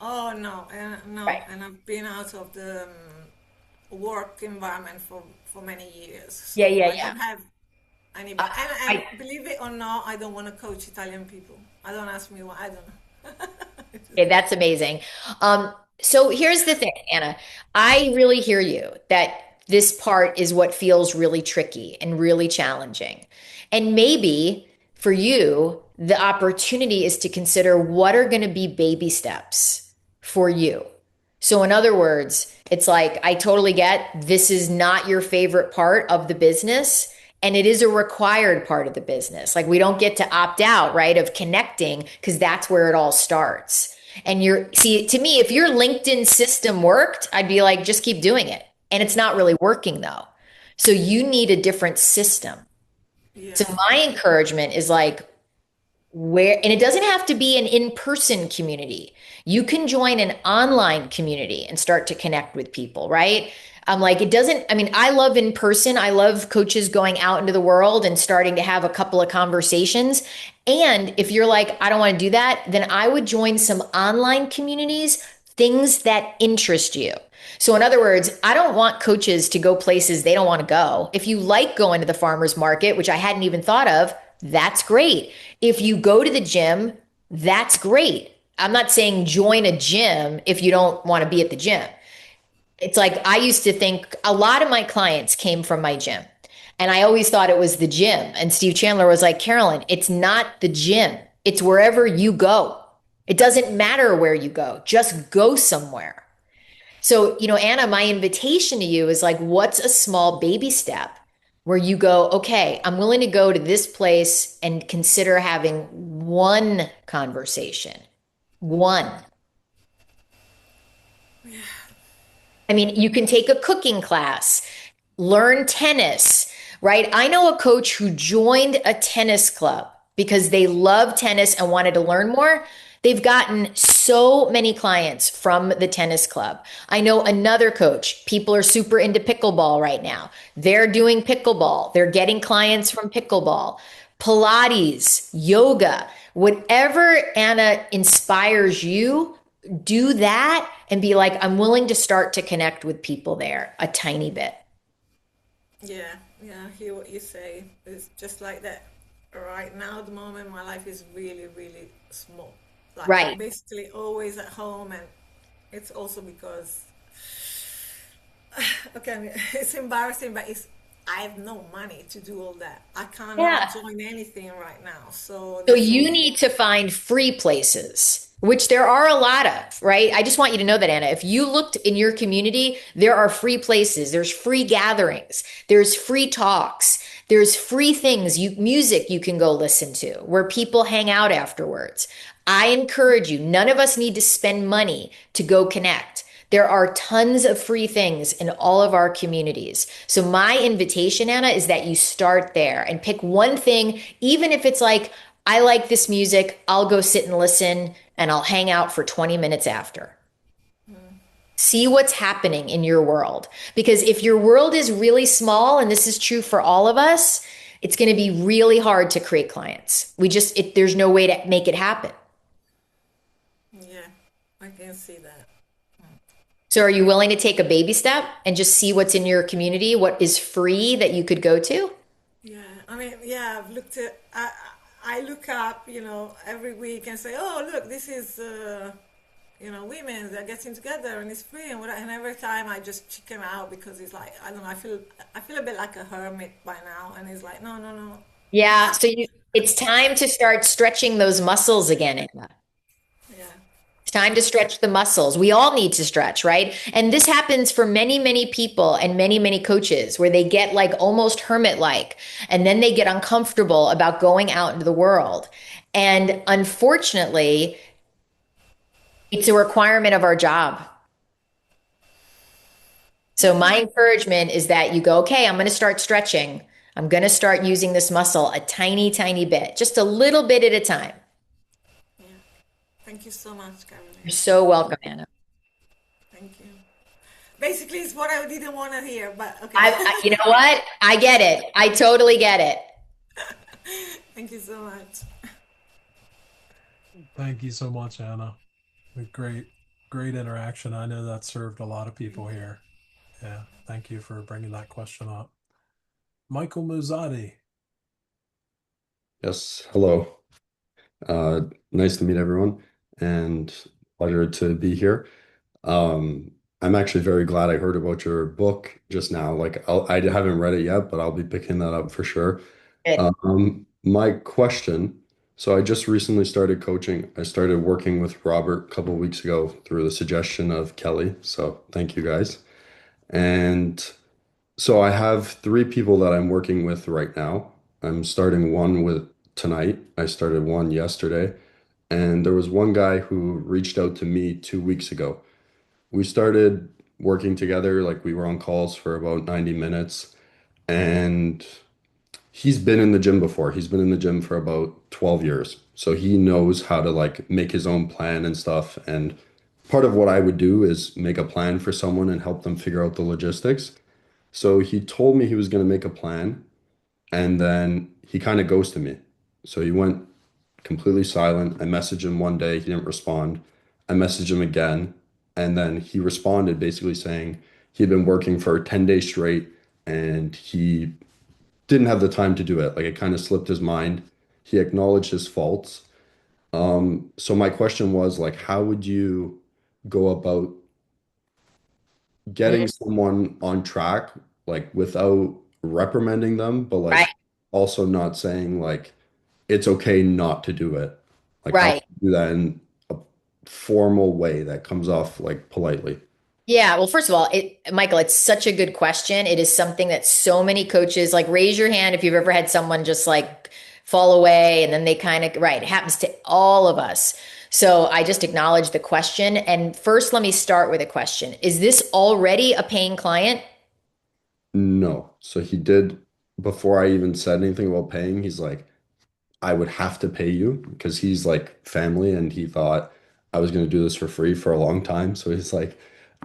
Oh no, no, Right. and I've been out of the work environment for many years, Yeah, so yeah, I yeah. don't have anybody. I, I And believe it or not, I don't want to coach Italian people. I don't ask me why. I don't know. Okay, that's amazing. So here's the thing, Anna. I really hear you that this part is what feels really tricky and really challenging. And maybe for you, the opportunity is to consider what are going to be baby steps for you. So, in other words, it's like, I totally get this is not your favorite part of the business, and it is a required part of the business. Like, we don't get to opt out, right, of connecting because that's where it all starts. And see, to me, if your LinkedIn system worked, I'd be like, just keep doing it. And it's not really working though. So you need a different system. So Yeah, my encouragement is like, and it doesn't have to be an in-person community. You can join an online community and start to connect with people, right? I'm like, it doesn't, I mean, I love in person. I love coaches going out into the world and starting to have a couple of conversations. And if you're like, I don't want to do that, then I would join some online communities, things that interest you. So, in other words, I don't want coaches to go places they don't want to go. If you like going to the farmer's market, which I hadn't even thought of, that's great. If you go to the gym, that's great. I'm not saying join a gym if you don't want to be at the gym. It's like I used to think a lot of my clients came from my gym. And I always thought it was the gym. And Steve Chandler was like, Carolyn, it's not the gym, it's wherever you go. It doesn't matter where you go, just go somewhere. So, Anna, my invitation to you is like, what's a small baby step where you go, okay, I'm willing to go to this place and consider having one conversation. One. I mean, you can take a cooking class, learn tennis, right? I know a coach who joined a tennis club because they love tennis and wanted to learn more. They've gotten so many clients from the tennis club. I know another coach. People are super into pickleball right now. They're doing pickleball. They're getting clients from pickleball, Pilates, yoga, whatever, Anna, inspires you, do that and be like, I'm willing to start to connect with people there a tiny bit. yeah, yeah. I hear what you say. It's just like that. Right now, at the moment, my life is really, really small. Like, I'm Right. basically always at home, and it's also because, okay, I mean, it's embarrassing, but I have no money to do all that. I cannot Yeah. join anything right now. So So that's you also, need to find free places, which there are a lot of, right? I just want you to know that, Anna. If you looked in your community, there are free places, there's free gatherings, there's free talks, There's free things, music you can go listen to where people hang out afterwards. I encourage you, none of us need to spend money to go connect. There are tons of free things in all of our communities. So my invitation, Anna, is that you start there and pick one thing, even if it's like, I like this music, I'll go sit and listen and I'll hang out for 20 minutes after. See what's happening in your world. Because if your world is really small, and this is true for all of us, it's going to be really hard to create clients. There's no way to make it happen. Yeah, I can see that. So are you willing to take a baby step and just see what's in your community, what is free that you could go to? Yeah, I mean, yeah, I've looked at, I look up, every week and say, oh, look, this is, women, they're getting together and it's free and whatever. And every time I just check them out because it's like, I don't know, I feel a bit like a hermit by now. And it's like, no, no, no. Yeah, it's time to start stretching those muscles again, Anna. Yeah. It's time to stretch the muscles. We all need to stretch, right? And this happens for many, many people and many, many coaches where they get like almost hermit-like, and then they get uncomfortable about going out into the world. And unfortunately, it's a requirement of our job. So my encouragement is that you go, okay, I'm going to start stretching. I'm going to start using this muscle a tiny, tiny bit, just a little bit at a time. Yeah. Thank you so much, Carolyn. You're so welcome, Anna. Thank you. Basically, it's what I didn't want to hear, but okay. You know what? I get it. I totally get it. Thank you so much. Thank you so much, Anna. Great, great interaction. I know that served a lot of people here. Yeah, thank you for bringing that question up. Michael Muzadi. Yes, hello. Nice to meet everyone and pleasure to be here. I'm actually very glad I heard about your book just now. Like I haven't read it yet, but I'll be picking that up for sure. Good. My question, so I just recently started coaching. I started working with Robert a couple of weeks ago through the suggestion of Kelly. So thank you guys. And so I have three people that I'm working with right now. I'm starting one with tonight. I started one yesterday. And there was one guy who reached out to me 2 weeks ago. We started working together, like we were on calls for about 90 minutes. And he's been in the gym before. He's been in the gym for about 12 years. So he knows how to like make his own plan and stuff. And part of what I would do is make a plan for someone and help them figure out the logistics. So he told me he was going to make a plan, and then he kind of ghosted me. So he went completely silent. I messaged him one day, he didn't respond. I messaged him again, and then he responded basically saying he'd been working for 10 days straight and he didn't have the time to do it. Like it kind of slipped his mind. He acknowledged his faults. So my question was like, how would you go about Mm, getting someone on track, like without reprimanding them, but right, like also not saying like it's okay not to do it. Like how to right. do that in a formal way that comes off like politely. Yeah, well, first of all, Michael, it's such a good question. It is something that so many coaches like raise your hand if you've ever had someone just like fall away and then they kind of, right, it happens to all of us. So I just acknowledge the question. And first, let me start with a question. Is this already a paying client? No. So he did before I even said anything about paying, he's like, I would have to pay you because he's like family and he thought I was going to do this for free for a long time. So he's like,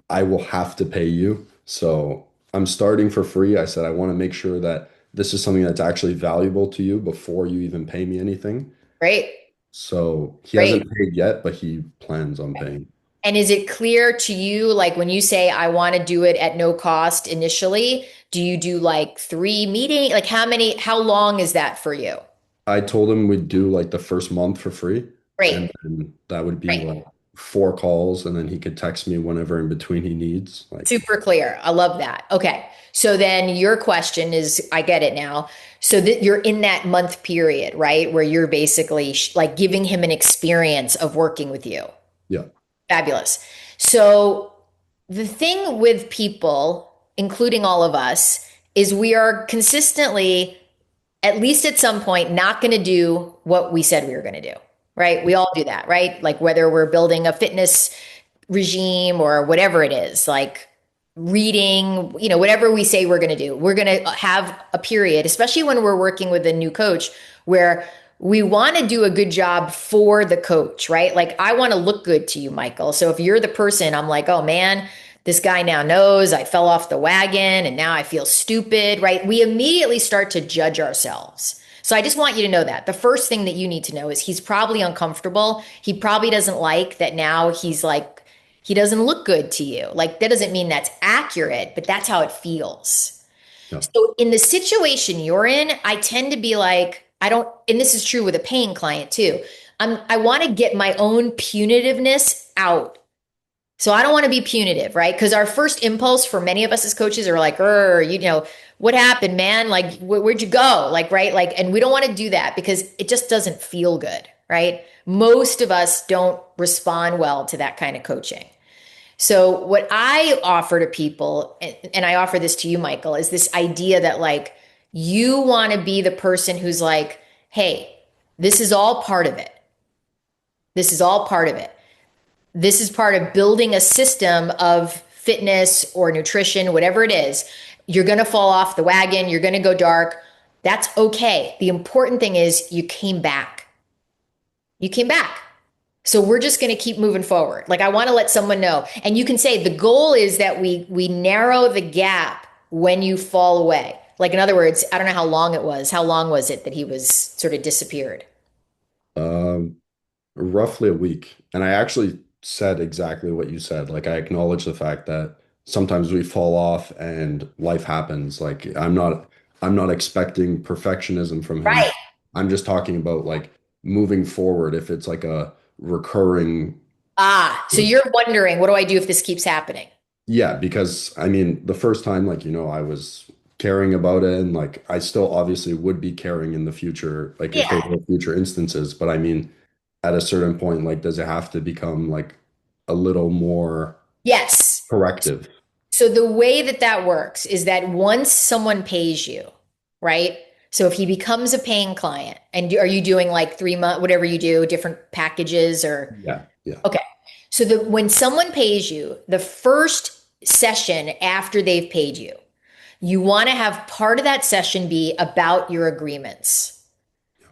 I will have to pay you. So I'm starting for free. I said, I want to make sure that this is something that's actually valuable to you before you even pay me anything. Great, So he great. hasn't paid yet, but he plans on paying. And is it clear to you, like when you say, I want to do it at no cost initially, do you do like 3 meetings? Like how long is that for you? I told him we'd do like the first month for free, and Great, then that would be great. like 4 calls, and then he could text me whenever in between he needs. Like, Super clear. I love that. Okay. So then your question is, I get it now. So that you're in that month period, right? Where you're basically like giving him an experience of working with you. yeah, Fabulous. So the thing with people, including all of us, is we are consistently at least at some point, not going to do what we said we were going to do, right? We all do that, right? Like whether we're building a fitness regime or whatever it is, like reading, whatever we say we're going to do, we're going to have a period, especially when we're working with a new coach, where we want to do a good job for the coach, right? Like I want to look good to you, Michael. So if you're the person, I'm like, oh man, this guy now knows I fell off the wagon and now I feel stupid, right? We immediately start to judge ourselves. So I just want you to know that the first thing that you need to know is he's probably uncomfortable. He probably doesn't like that now he's like, he doesn't look good to you. Like that doesn't mean that's accurate, but that's how it feels. Yeah. So in the situation you're in, I tend to be like, I don't, and this is true with a paying client too. I want to get my own punitiveness out. So I don't want to be punitive, right? Because our first impulse for many of us as coaches are like, what happened, man? Like, where'd you go? Like, right? Like, and we don't want to do that because it just doesn't feel good, right? Most of us don't respond well to that kind of coaching. So what I offer to people, and I offer this to you, Michael, is this idea that like, you want to be the person who's like, hey, this is all part of it. This is all part of it. This is part of building a system of fitness or nutrition, whatever it is. You're going to fall off the wagon. You're going to go dark. That's okay. The important thing is you came back. You came back. So we're just going to keep moving forward. Like I want to let someone know. And you can say the goal is that we narrow the gap when you fall away. Like in other words, I don't know how long it was. How long was it that he was sort of disappeared? Roughly a week. And I actually said exactly what you said. Like I acknowledge the fact that sometimes we fall off and life happens. Like I'm not expecting perfectionism from him. Right. I'm just talking about like moving forward if it's like a recurring. So you're wondering, what do I do if this keeps happening? Yeah, because I mean, the first time, like, I was caring about it and like I still obviously would be caring in the future, like if there Yeah. were future instances. But I mean, at a certain point, like, does it have to become like a little more Yes. corrective? So the way that that works is that once someone pays you, right? So if he becomes a paying client, and are you doing like 3 month, whatever you do, different packages or? Yeah, yeah. Okay. So when someone pays you, the first session after they've paid you, you want to have part of that session be about your agreements.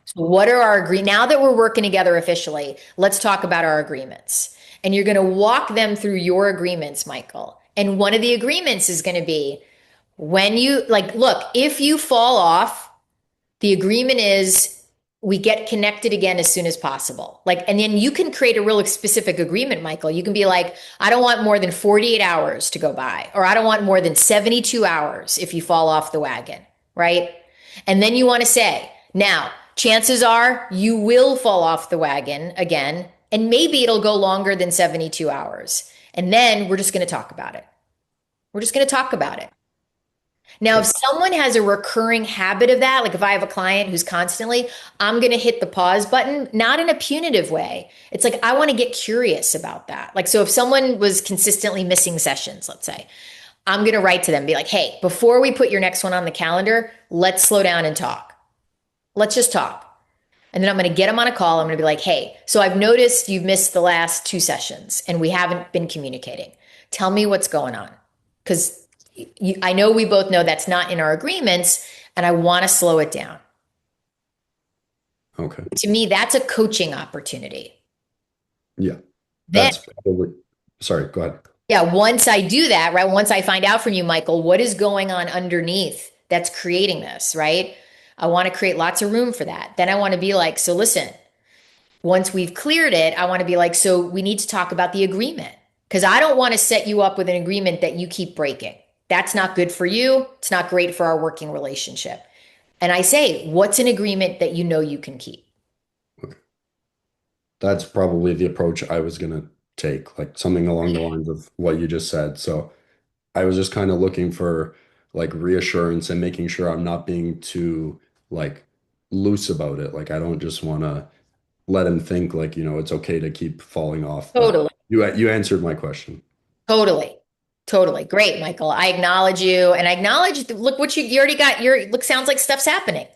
So what are our now that we're working together officially, let's talk about our agreements. And you're going to walk them through your agreements, Michael. And one of the agreements is going to be when you like, look, if you fall off, the agreement is we get connected again as soon as possible. Like, and then you can create a real specific agreement, Michael. You can be like, I don't want more than 48 hours to go by, or I don't want more than 72 hours if you fall off the wagon, right? And then you want to say, now, chances are you will fall off the wagon again, and maybe it'll go longer than 72 hours. And then we're just going to talk about it. We're just going to talk about it. Now, if someone has a recurring habit of that, like if I have a client who's constantly, I'm going to hit the pause button, not in a punitive way. It's like, I want to get curious about that. Like, so if someone was consistently missing sessions, let's say, I'm going to write to them, and be like, hey, before we put your next one on the calendar, let's slow down and talk. Let's just talk. And then I'm going to get them on a call. I'm going to be like, hey, so I've noticed you've missed the last 2 sessions and we haven't been communicating. Tell me what's going on. Because I know we both know that's not in our agreements, and I want to slow it down. Okay. To me, that's a coaching opportunity. Yeah. Then, That's probably, sorry, go ahead. yeah, once I do that, right? Once I find out from you, Michael, what is going on underneath that's creating this, right? I want to create lots of room for that. Then I want to be like, so listen, once we've cleared it, I want to be like, so we need to talk about the agreement, because I don't want to set you up with an agreement that you keep breaking. That's not good for you. It's not great for our working relationship. And I say, what's an agreement that you know you can keep? Okay. That's probably the approach I was going to take, like something along the lines of what you just said. So I was just kind of looking for like reassurance and making sure I'm not being too like loose about it. Like I don't just want to let him think like, it's okay to keep falling off. But Totally. you answered my question. Totally. Totally. Great, Michael. I acknowledge you, and I acknowledge, look what you already got. Look, sounds like stuff's happening.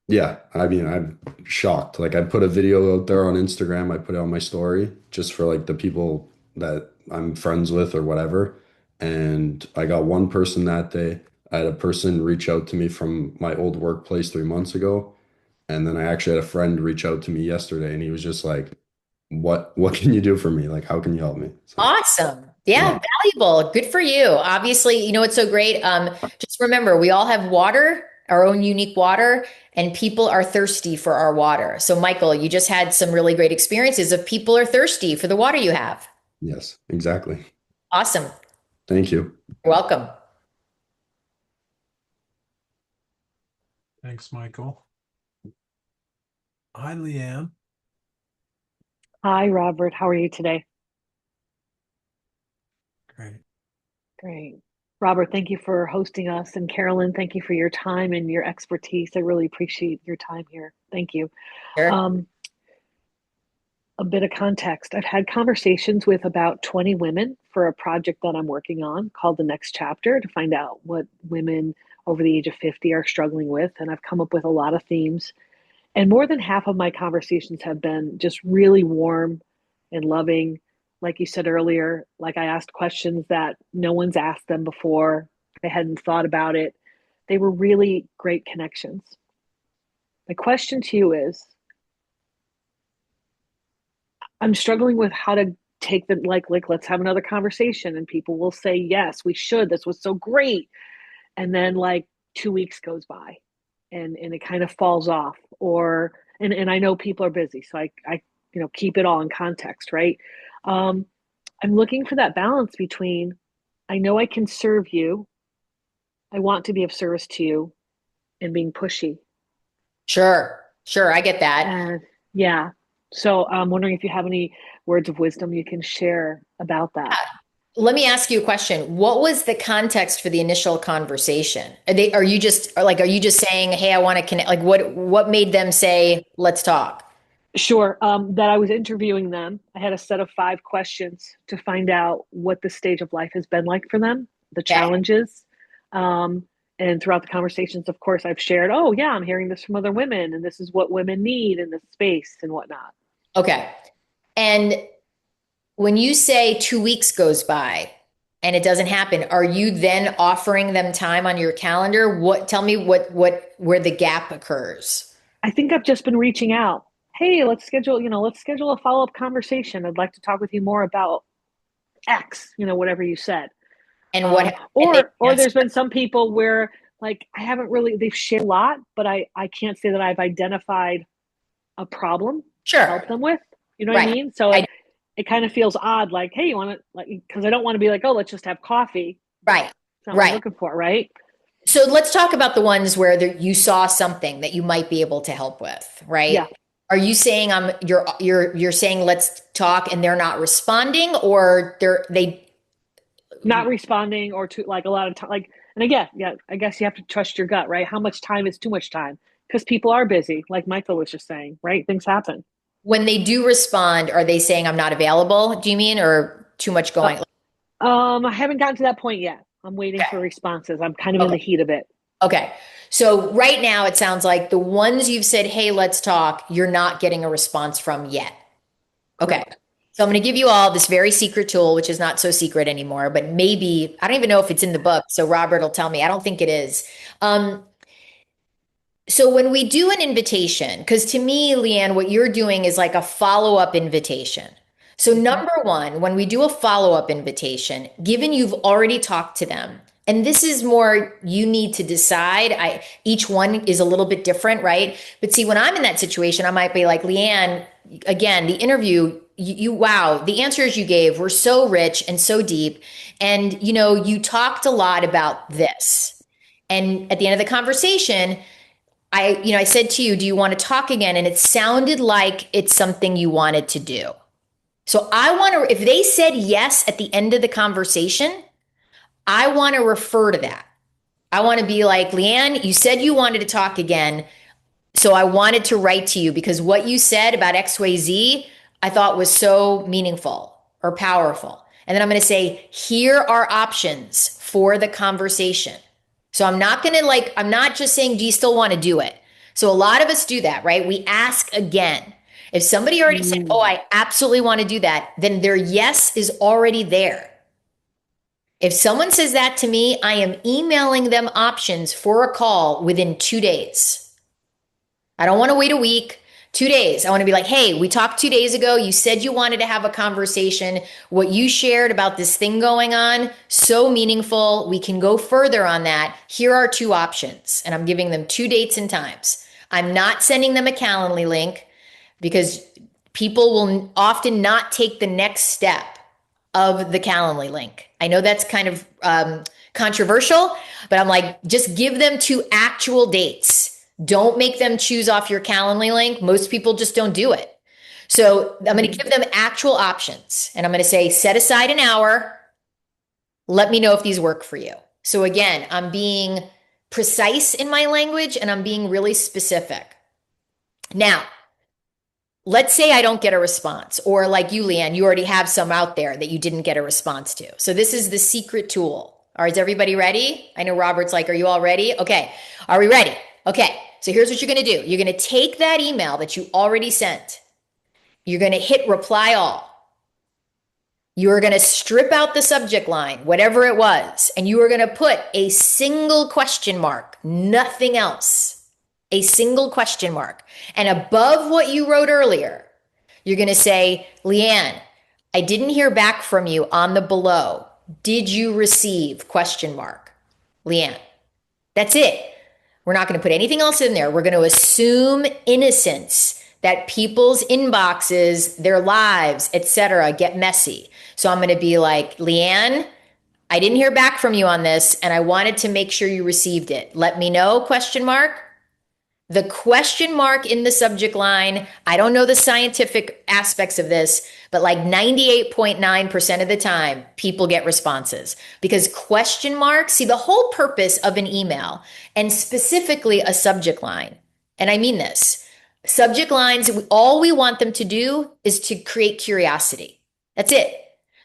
Yeah, I mean, I'm shocked. Like I put a video out there on Instagram, I put it on my story just for like the people that I'm friends with or whatever. And I got one person that day. I had a person reach out to me from my old workplace 3 months ago. And then I actually had a friend reach out to me yesterday and he was just like, what can you do for me? Like, how can you help me? So Awesome. Yeah, yeah, valuable. Good for you. Obviously, you know what's so great? Just remember, we all have water, our own unique water, and people are thirsty for our water. So, Michael, you just had some really great experiences of people are thirsty for the water you have. yes, exactly. Awesome. Thank you. You're welcome. Thanks, Michael. Hi, Leanne. Hi, Robert. How are you today? Great. Great. Robert, thank you for hosting us. And Carolyn, thank you for your time and your expertise. I really appreciate your time here. Thank you. Sure. Um, a bit of context. I've had conversations with about 20 women for a project that I'm working on called The Next Chapter to find out what women over the age of 50 are struggling with. And I've come up with a lot of themes. And more than half of my conversations have been just really warm and loving. Like you said earlier, like I asked questions that no one's asked them before. They hadn't thought about it. They were really great connections. My question to you is, I'm struggling with how to take the like let's have another conversation, and people will say yes, we should. This was so great. And then like 2 weeks goes by and it kind of falls off, or and I know people are busy, so I keep it all in context, right? um I'm looking for that balance between, I know I can serve you, I want to be of service to you, and being pushy. Sure. Sure. I get that. And yeah, so I'm wondering if you have any words of wisdom you can share about that. Let me ask you a question. What was the context for the initial conversation? Are you just saying, "Hey, I want to connect." Like what made them say, "Let's talk"? Sure. That I was interviewing them. I had a set of 5 questions to find out what the stage of life has been like for them, the Okay. challenges. Um, and throughout the conversations, of course, I've shared, oh, yeah, I'm hearing this from other women, and this is what women need in this space and whatnot. Okay. And when you say 2 weeks goes by and it doesn't happen, are you then offering them time on your calendar? Tell me where the gap occurs. I think I've just been reaching out. Hey, let's schedule a follow-up conversation. I'd like to talk with you more about X, whatever you said. And Um, and they or answer. there's been some people where like I haven't really, they've shared a lot, but I can't say that I've identified a problem to Sure. help them with. You know what I Right. mean? So I, it kind of feels odd, like, hey, you want to, like, because I don't want to be like, oh, let's just have coffee. right. It's not what I'm Right. looking for, right? So let's talk about the ones where you saw something that you might be able to help with, Yeah, right? Are you saying you're saying let's talk and they're not responding, or they not responding, or to like a lot of time, like, and again, yeah, I guess you have to trust your gut, right? How much time is too much time? Because people are busy, like Michael was just saying, right? Things happen. when they do respond, are they saying I'm not available? Do you mean, or too much Uh, going? I haven't gotten to that point yet. I'm waiting Okay. for responses. I'm kind of in Okay. the heat of it. Okay. So right now it sounds like the ones you've said, "Hey, let's talk," you're not getting a response from yet. Okay. Correct. So I'm going to give you all this very secret tool, which is not so secret anymore, but maybe I don't even know if it's in the book. So Robert will tell me. I don't think it is. Um, so when we do an invitation, because to me, Leanne, what you're doing is like a follow-up invitation. So Mhm. number one, when we do a follow-up invitation, given you've already talked to them, and this is more you need to decide. Each one is a little bit different, right? But see, when I'm in that situation, I might be like, Leanne, again, the interview, wow, the answers you gave were so rich and so deep. And you talked a lot about this. And at the end of the conversation, I said to you, do you want to talk again? And it sounded like it's something you wanted to do. So I want to, if they said yes at the end of the conversation, I want to refer to that. I want to be like, Leanne, you said you wanted to talk again. So I wanted to write to you because what you said about XYZ, I thought was so meaningful or powerful. And then I'm going to say, here are options for the conversation. So I'm not just saying, do you still want to do it? So a lot of us do that, right? We ask again. If somebody already said, oh, I absolutely want to do that, then their yes is already there. If someone says that to me, I am emailing them options for a call within 2 days. I don't want to wait a week. 2 days. I want to be like, hey, we talked 2 days ago. You said you wanted to have a conversation. What you shared about this thing going on, so meaningful. We can go further on that. Here are 2 options. And I'm giving them 2 dates and times. I'm not sending them a Calendly link because people will often not take the next step of the Calendly link. I know that's kind of controversial, but I'm like, just give them 2 actual dates. Don't make them choose off your Calendly link. Most people just don't do it. So I'm going to give them actual options. And I'm going to say, set aside an hour. Let me know if these work for you. So again, I'm being precise in my language and I'm being really specific. Now, let's say I don't get a response, or like you, Leanne, you already have some out there that you didn't get a response to. So this is the secret tool. All right, is everybody ready? I know Robert's like, are you all ready? Okay, are we ready? Okay, so here's what you're going to do. You're going to take that email that you already sent. You're going to hit reply all. You're going to strip out the subject line, whatever it was, and you are going to put a single question mark, nothing else. A single question mark. And above what you wrote earlier, you're going to say, Leanne, I didn't hear back from you on the below. Did you receive? Question mark. Leanne. That's it. We're not going to put anything else in there. We're going to assume innocence, that people's inboxes, their lives, etc., get messy. So I'm going to be like, Leanne, I didn't hear back from you on this, and I wanted to make sure you received it. Let me know, question mark. The question mark in the subject line, I don't know the scientific aspects of this, but like 98.9% of the time, people get responses because question marks, see the whole purpose of an email and specifically a subject line. And I mean this, subject lines, all we want them to do is to create curiosity. That's it.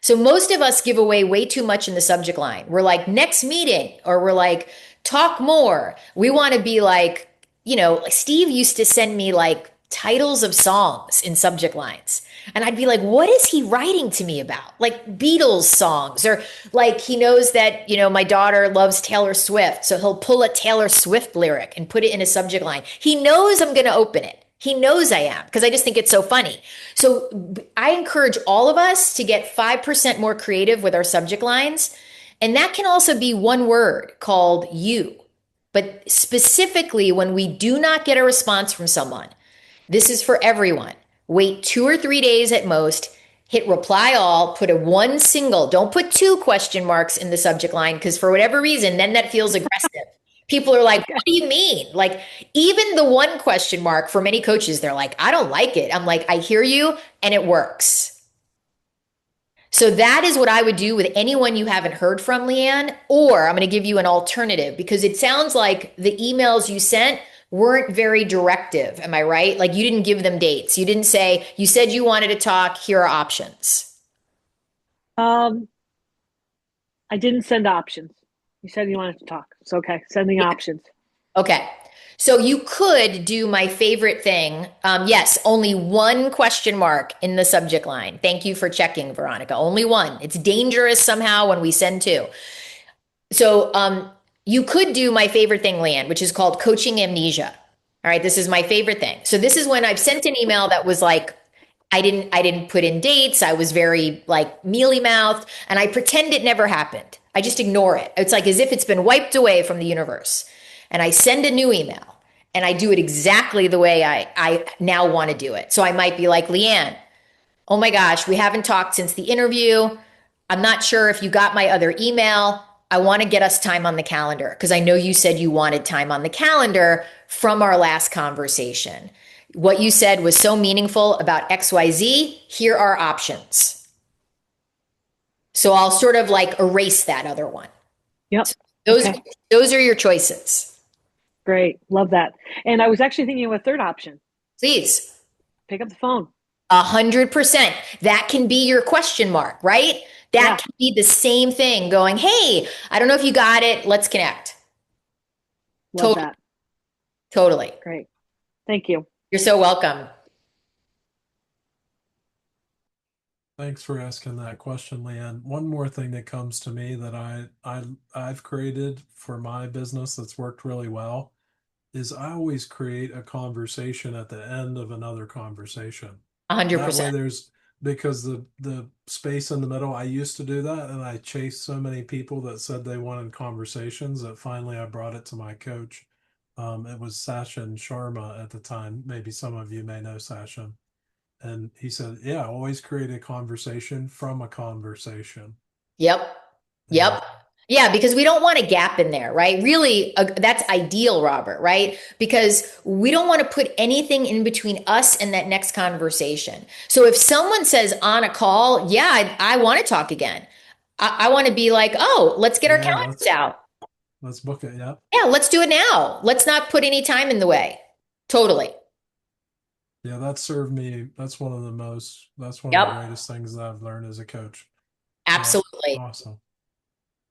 So most of us give away way too much in the subject line. We're like next meeting, or we're like talk more. We want to be like, you know, Steve used to send me like titles of songs in subject lines. And I'd be like, what is he writing to me about? Like Beatles songs, or like he knows that, you know, my daughter loves Taylor Swift. So he'll pull a Taylor Swift lyric and put it in a subject line. He knows I'm going to open it. He knows I am because I just think it's so funny. So I encourage all of us to get 5% more creative with our subject lines. And that can also be one word called you. But specifically, when we do not get a response from someone, this is for everyone. Wait 2 or 3 days at most, hit reply all, put a one single, don't put 2 question marks in the subject line, because for whatever reason, then that feels aggressive. People are like, what do you mean? Like, even the one question mark for many coaches, they're like, I don't like it. I'm like, I hear you, and it works. So that is what I would do with anyone you haven't heard from, Leanne, or I'm going to give you an alternative because it sounds like the emails you sent weren't very directive. Am I right? Like you didn't give them dates. You didn't say, you said you wanted to talk. Here are options. I didn't send options. You said you wanted to talk. So, okay, sending options. Okay. So you could do my favorite thing. Yes, only one question mark in the subject line. Thank you for checking, Veronica. Only one. It's dangerous somehow when we send 2. So you could do my favorite thing, Leanne, which is called coaching amnesia. All right, this is my favorite thing. So this is when I've sent an email that was like, I didn't put in dates. I was very like mealy mouthed, and I pretend it never happened. I just ignore it. It's like as if it's been wiped away from the universe. And I send a new email and I do it exactly the way I now want to do it. So I might be like, Leanne, oh my gosh, we haven't talked since the interview. I'm not sure if you got my other email. I want to get us time on the calendar because I know you said you wanted time on the calendar from our last conversation. What you said was so meaningful about XYZ. Here are options. So I'll sort of like erase that other one. Yep. So those are your choices. Great. Love that. And I was actually thinking of a third option. Please. Pick up the phone. 100%. That can be your question mark, right? That can be the same thing going, hey, I don't know if you got it. Let's connect. Love that. Totally. Great. Thank you. You're so welcome. Thanks for asking that question, Leanne. One more thing that comes to me that I've created for my business that's worked really well is I always create a conversation at the end of another conversation. That way 100%. there's because the space in the middle, I used to do that and I chased so many people that said they wanted conversations that finally I brought it to my coach. It was Sachin Sharma at the time. Maybe some of you may know Sachin. And he said, yeah, always create a conversation from a conversation. Yep. Yep. And Yeah, because we don't want a gap in there, right? Really, that's ideal, Robert, right? Because we don't want to put anything in between us and that next conversation. So if someone says on a call, yeah, I want to talk again. I want to be like, oh, let's get our yeah, calendars out. let's book it. Yeah. Yeah, let's do it now. Let's not put any time in the way. Totally. Yeah, that served me. That's one of the Yep. greatest things that I've learned as a coach. Yeah. Absolutely. Awesome.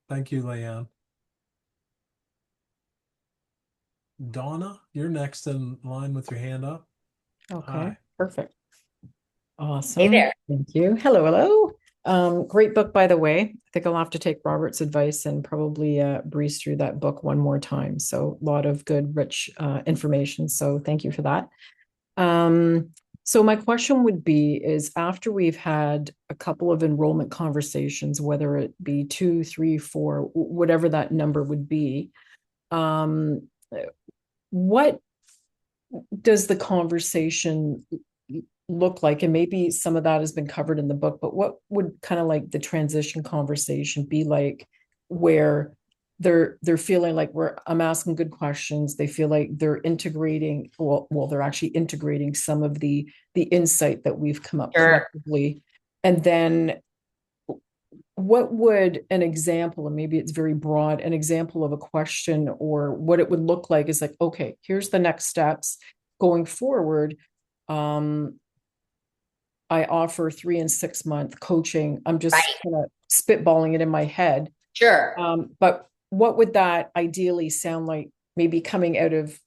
Thank you, Leanne. Donna, you're next in line with your hand up. Okay, Hi. perfect. Hey Awesome. there. Thank you. Hello, hello. Great book, by the way. I think I'll have to take Robert's advice and probably breeze through that book one more time. So a lot of good, rich information. So thank you for that. So my question would be is after we've had a couple of enrollment conversations, whether it be 2, 3, 4, whatever that number would be, what does the conversation look like? And maybe some of that has been covered in the book, but what would kind of like the transition conversation be like where they're feeling like I'm asking good questions. They feel like they're integrating, well, they're actually integrating some of the insight that we've come up collectively. And then what would an example, and maybe it's very broad, an example of a question or what it would look like is like, okay, here's the next steps going forward. I offer 3 and 6 month coaching. I'm just kind of spitballing it in my head. Sure. But what would that ideally sound like maybe coming out of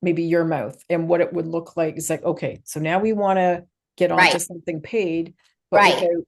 maybe your mouth, and what it would look like is like, okay, so now we want to get on to something paid, but without,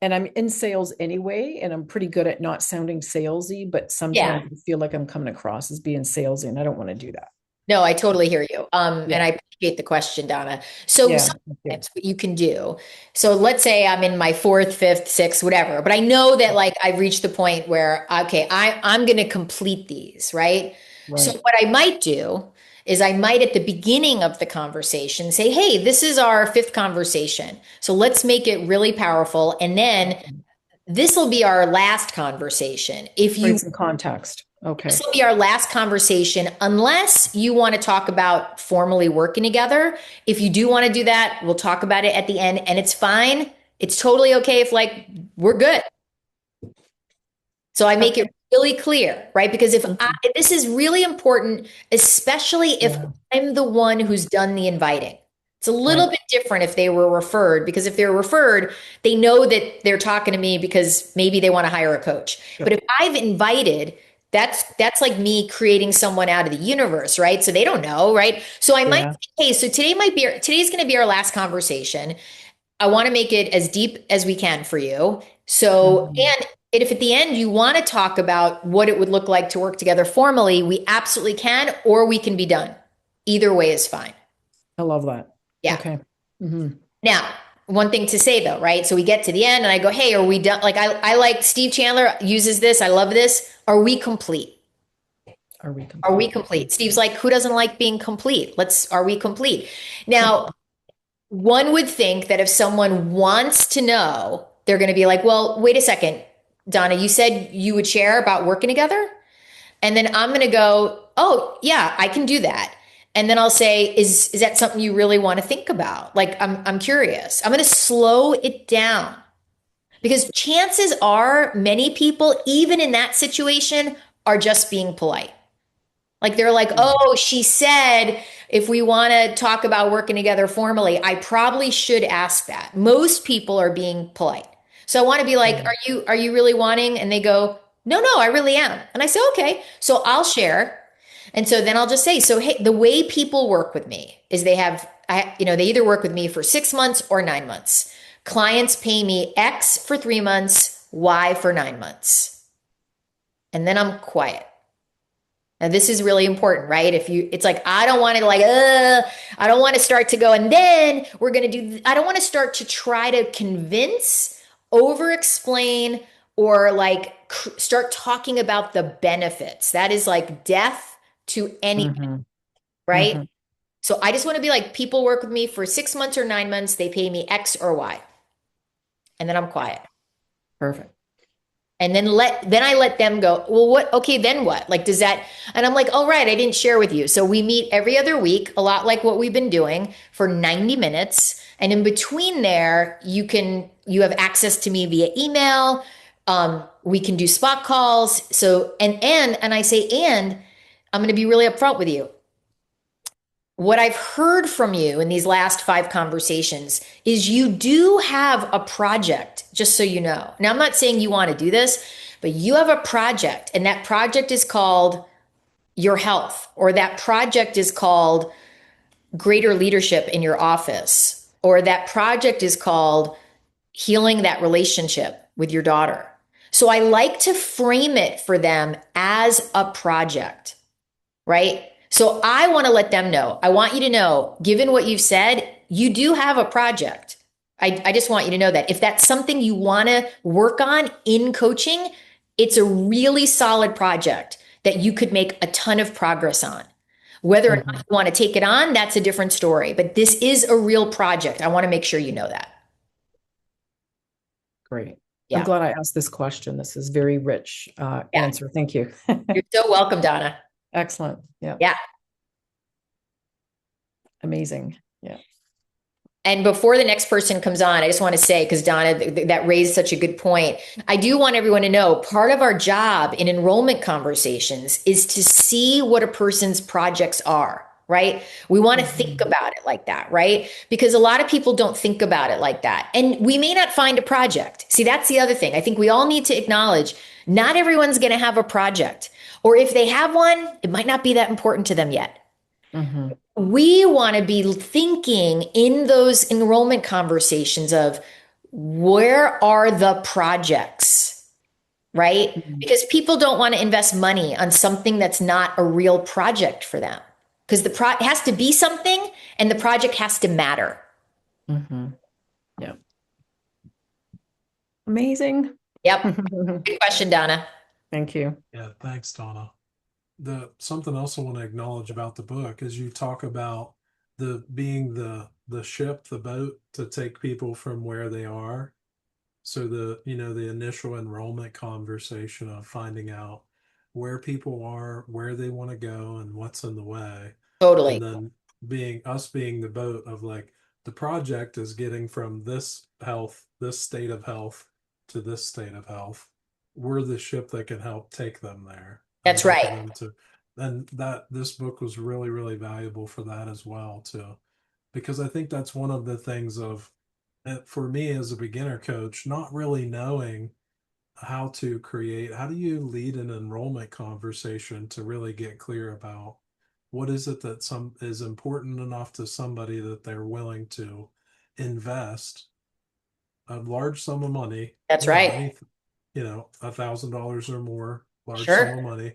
and I'm in sales anyway, and I'm pretty good at not sounding salesy, but sometimes I feel like I'm coming across as being salesy, and I don't want to do that. No, I totally hear you. And I appreciate the question, Donna. So sometimes what you can do. So let's say I'm in my 4th, 5th, 6th, whatever, but I know that like I've reached the point where, okay, I'm going to complete these, right? So what I might do is I might at the beginning of the conversation say, hey, this is our 5th conversation. So let's make it really powerful. And then this will be our last conversation. If you some context. Okay. This will be our last conversation, unless you want to talk about formally working together. If you do want to do that, we'll talk about it at the end, and it's fine. It's totally okay if like we're good. So I make it really clear, right? Because if this is really important, especially if I'm the one who's done the inviting. It's a little bit different if they were referred, because if they're referred, they know that they're talking to me because maybe they want to hire a coach. But if I've invited, that's like me creating someone out of the universe, right? So they don't know, right? So I might say, hey, so today's going to be our last conversation. I want to make it as deep as we can for you. So, and if at the end you want to talk about what it would look like to work together formally, we absolutely can, or we can be done. Either way is fine. I love that. Yeah. Okay. Now, one thing to say though, right? So we get to the end and I go, hey, are we done? Like I like Steve Chandler uses this. I love this. Are we complete? Are we complete? Steve's like, who doesn't like being complete? Are we complete? Now, one would think that if someone wants to know, they're going to be like, well, wait a second, Donna, you said you would share about working together. And then I'm going to go, oh yeah, I can do that. And then I'll say, is that something you really want to think about? Like, I'm curious. I'm going to slow it down, because chances are many people, even in that situation, are just being polite. Like they're like, oh, she said, if we want to talk about working together formally, I probably should ask that. Most people are being polite. So I want to be like, are you really wanting? And they go, no, I really am. And I say, okay, so I'll share. And so then I'll just say, so hey, the way people work with me is they either work with me for 6 months or 9 months. Clients pay me X for 3 months, Y for 9 months. And then I'm quiet. Now this is really important, right? It's like, I don't want to I don't want to start to go, and then we're going to I don't want to start to try to convince, over explain, or start talking about the benefits. That is like death to anything, right? Mm-hmm. So I just want to be like, people work with me for 6 months or 9 months. They pay me X or Y. And then I'm quiet. Perfect. And then I let them go, well, what? Okay, then what? Like, does that? And I'm like, all right, I didn't share with you. So we meet every other week, a lot like what we've been doing, for 90 minutes. And in between there, you have access to me via email. We can do spot calls. So, and I say, and I'm going to be really upfront with you. What I've heard from you in these last 5 conversations is you do have a project, just so you know. Now, I'm not saying you want to do this, but you have a project, and that project is called your health, or that project is called greater leadership in your office, or that project is called healing that relationship with your daughter. So I like to frame it for them as a project, right? So I want to let them know. I want you to know, given what you've said, you do have a project. I just want you to know that if that's something you want to work on in coaching, it's a really solid project that you could make a ton of progress on. Whether or not you want to take it on, that's a different story. But this is a real project. I want to make sure you know that. Great. Yeah. I'm glad I asked this question. This is very rich answer. Thank you. You're so welcome, Donna. Excellent. Yeah. Yeah. Amazing. Yeah. And before the next person comes on, I just want to say, because Donna, that raised such a good point. I do want everyone to know part of our job in enrollment conversations is to see what a person's projects are, right? We want to think about it like that, right? Because a lot of people don't think about it like that. And we may not find a project. See, that's the other thing. I think we all need to acknowledge not everyone's going to have a project. Or if they have one, it might not be that important to them yet. Mm-hmm. We want to be thinking in those enrollment conversations of where are the projects, right? Because people don't want to invest money on something that's not a real project for them. Because it has to be something, and the project has to matter. Mm-hmm. Yeah. Amazing. Yep. Good question, Donna. Thank you. Yeah, thanks, Donna. Something else I want to acknowledge about the book is you talk about being the ship, the boat to take people from where they are. So the initial enrollment conversation of finding out where people are, where they want to go, and what's in the way. Totally. And then being the boat of like, the project is getting from this state of health to this state of health. We're the ship that can help take them there. That's And helping right. them to, and this book was really, really valuable for that as well too, because I think that's one of the things of, for me as a beginner coach, not really knowing how do you lead an enrollment conversation to really get clear about what is it that is important enough to somebody that they're willing to invest a large sum of money. That's right. $1,000 or more, large Sure. sum of money,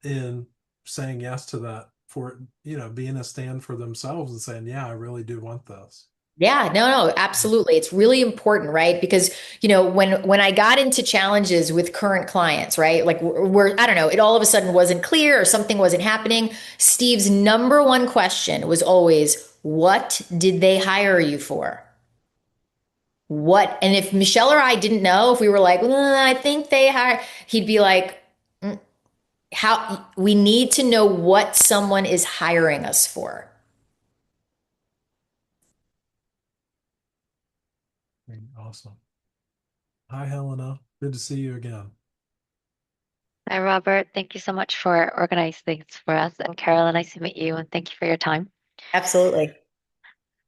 in saying yes to that, for being a stand for themselves and saying, yeah, I really do want this. Yeah, no, absolutely. It's really important, right? Because, when I got into challenges with current clients, right? Like I don't know, it all of a sudden wasn't clear or something wasn't happening. Steve's number one question was always, what did they hire you for? What? And if Michelle or I didn't know, if we were like, I think they hired, he'd be like, how we need to know what someone is hiring us for. Awesome. Hi, Helena. Good to see you again. Hi, Robert. Thank you so much for organizing things for us. And Carolyn, nice to meet you, and thank you for your time. Absolutely.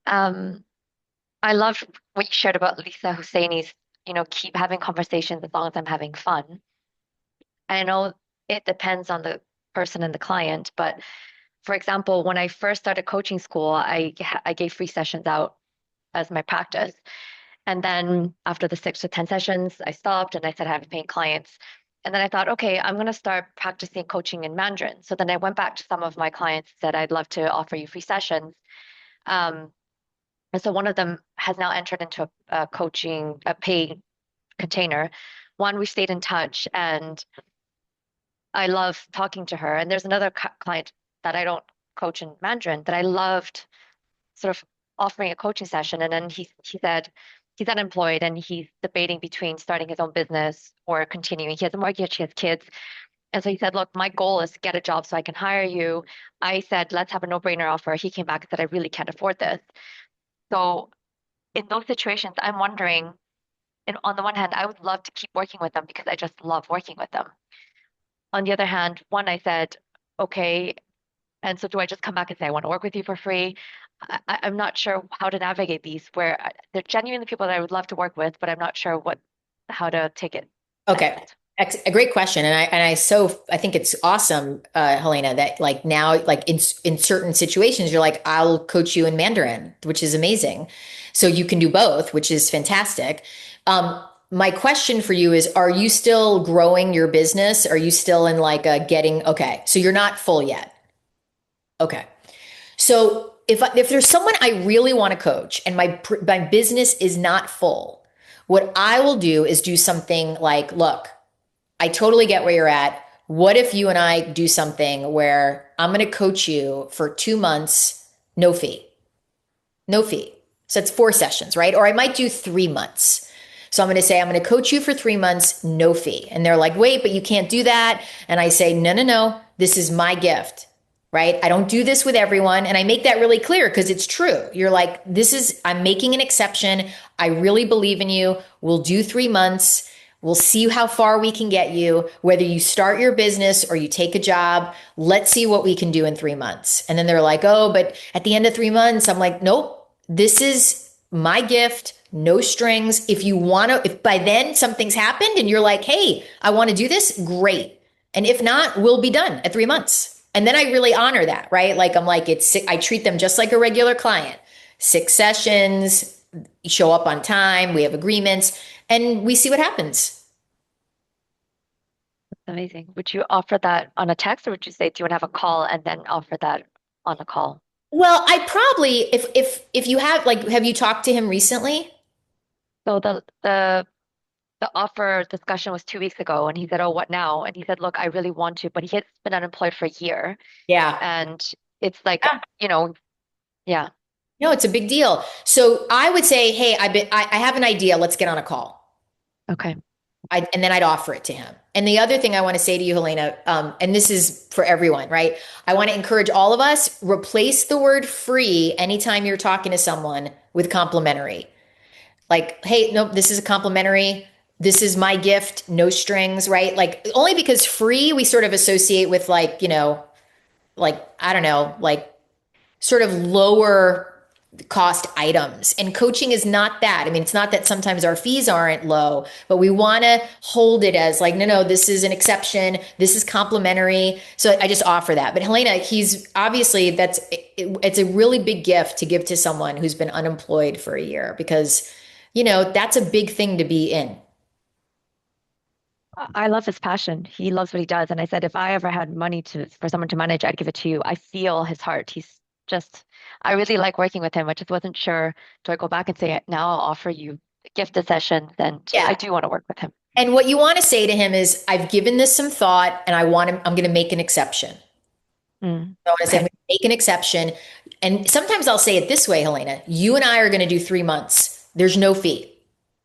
I love what you shared about Lisa Husseini's, keep having conversations as long as I'm having fun. I know it depends on the person and the client. But for example, when I first started coaching school, I gave free sessions out as my practice. And then after the 6 to 10 sessions, I stopped and I said I have paying clients. And then I thought, okay, I'm going to start practicing coaching in Mandarin. So then I went back to some of my clients and said, I'd love to offer you free sessions. And so one of them has now entered into a paid container. One, we stayed in touch and I love talking to her. And there's another client that I don't coach in Mandarin that I loved sort of offering a coaching session. And then he said he's unemployed and he's debating between starting his own business or continuing. He has a mortgage, he has kids. And so he said, look, my goal is to get a job so I can hire you. I said, let's have a no-brainer offer. He came back and said, I really can't afford this. So in those situations, I'm wondering, and on the one hand, I would love to keep working with them because I just love working with them. On the other hand, one, I said, okay, and so do I just come back and say, I want to work with you for free? I'm not sure how to navigate these where they're genuinely people that I would love to work with, but I'm not sure how to take it. Okay. next. A great question. And I think it's awesome, Helena, that like now, like in certain situations, you're like, I'll coach you in Mandarin, which is amazing. So you can do both, which is fantastic. My question for you is, are you still growing your business? Are you still in like a okay, so you're not full yet. Okay. So if there's someone I really want to coach and my business is not full, what I will do is do something like, look, I totally get where you're at. What if you and I do something where I'm going to coach you for 2 months, no fee? No fee. So it's 4 sessions, right? Or I might do 3 months. So I'm going to say, I'm going to coach you for 3 months, no fee. And they're like, wait, but you can't do that. And I say, no, no, no. This is my gift, right? I don't do this with everyone. And I make that really clear because it's true. You're like, I'm making an exception. I really believe in you. We'll do 3 months. We'll see how far we can get you, whether you start your business or you take a job. Let's see what we can do in 3 months. And then they're like, oh, but at the end of 3 months, I'm like, nope, this is my gift, no strings. If you want to, if by then something's happened and you're like, hey, I want to do this, great. And if not, we'll be done at 3 months. And then I really honor that, right? Like I'm like, I treat them just like a regular client. 6 sessions, you show up on time, we have agreements, and we see what happens. Amazing. Would you offer that on a text or would you say, do you want to have a call and then offer that on a call? Well, I probably, if you have, like, have you talked to him recently? So the offer discussion was 2 weeks ago and he said, oh, what now? And he said, look, I really want to, but he has been unemployed for a year. Yeah. And it's like, yeah. No, it's a big deal. So I would say, hey, I have an idea. Let's get on a call. Okay. And then I'd offer it to him. And the other thing I want to say to you, Helena, and this is for everyone, right? I want to encourage all of us, replace the word free anytime you're talking to someone with complimentary. Like, hey, no, this is a complimentary. This is my gift, no strings, right? Like, only because free we sort of associate with like, like, I don't know, like sort of lower cost items. And coaching is not that. I mean, it's not that sometimes our fees aren't low, but we want to hold it as like, no, this is an exception. This is complimentary. So I just offer that. But Helena, he's obviously it's a really big gift to give to someone who's been unemployed for a year because, that's a big thing to be in. I love his passion. He loves what he does. And I said, if I ever had money for someone to manage, I'd give it to you. I feel his heart. I really like working with him. I just wasn't sure. Do I go back and say, now I'll offer you gift sessions? And Yeah. I do want to work with him. And what you want to say to him is, I've given this some thought and I'm going to make an exception. So I want to say, I'm going to make an exception. And sometimes I'll say it this way, Helena, you and I are going to do 3 months. There's no fee.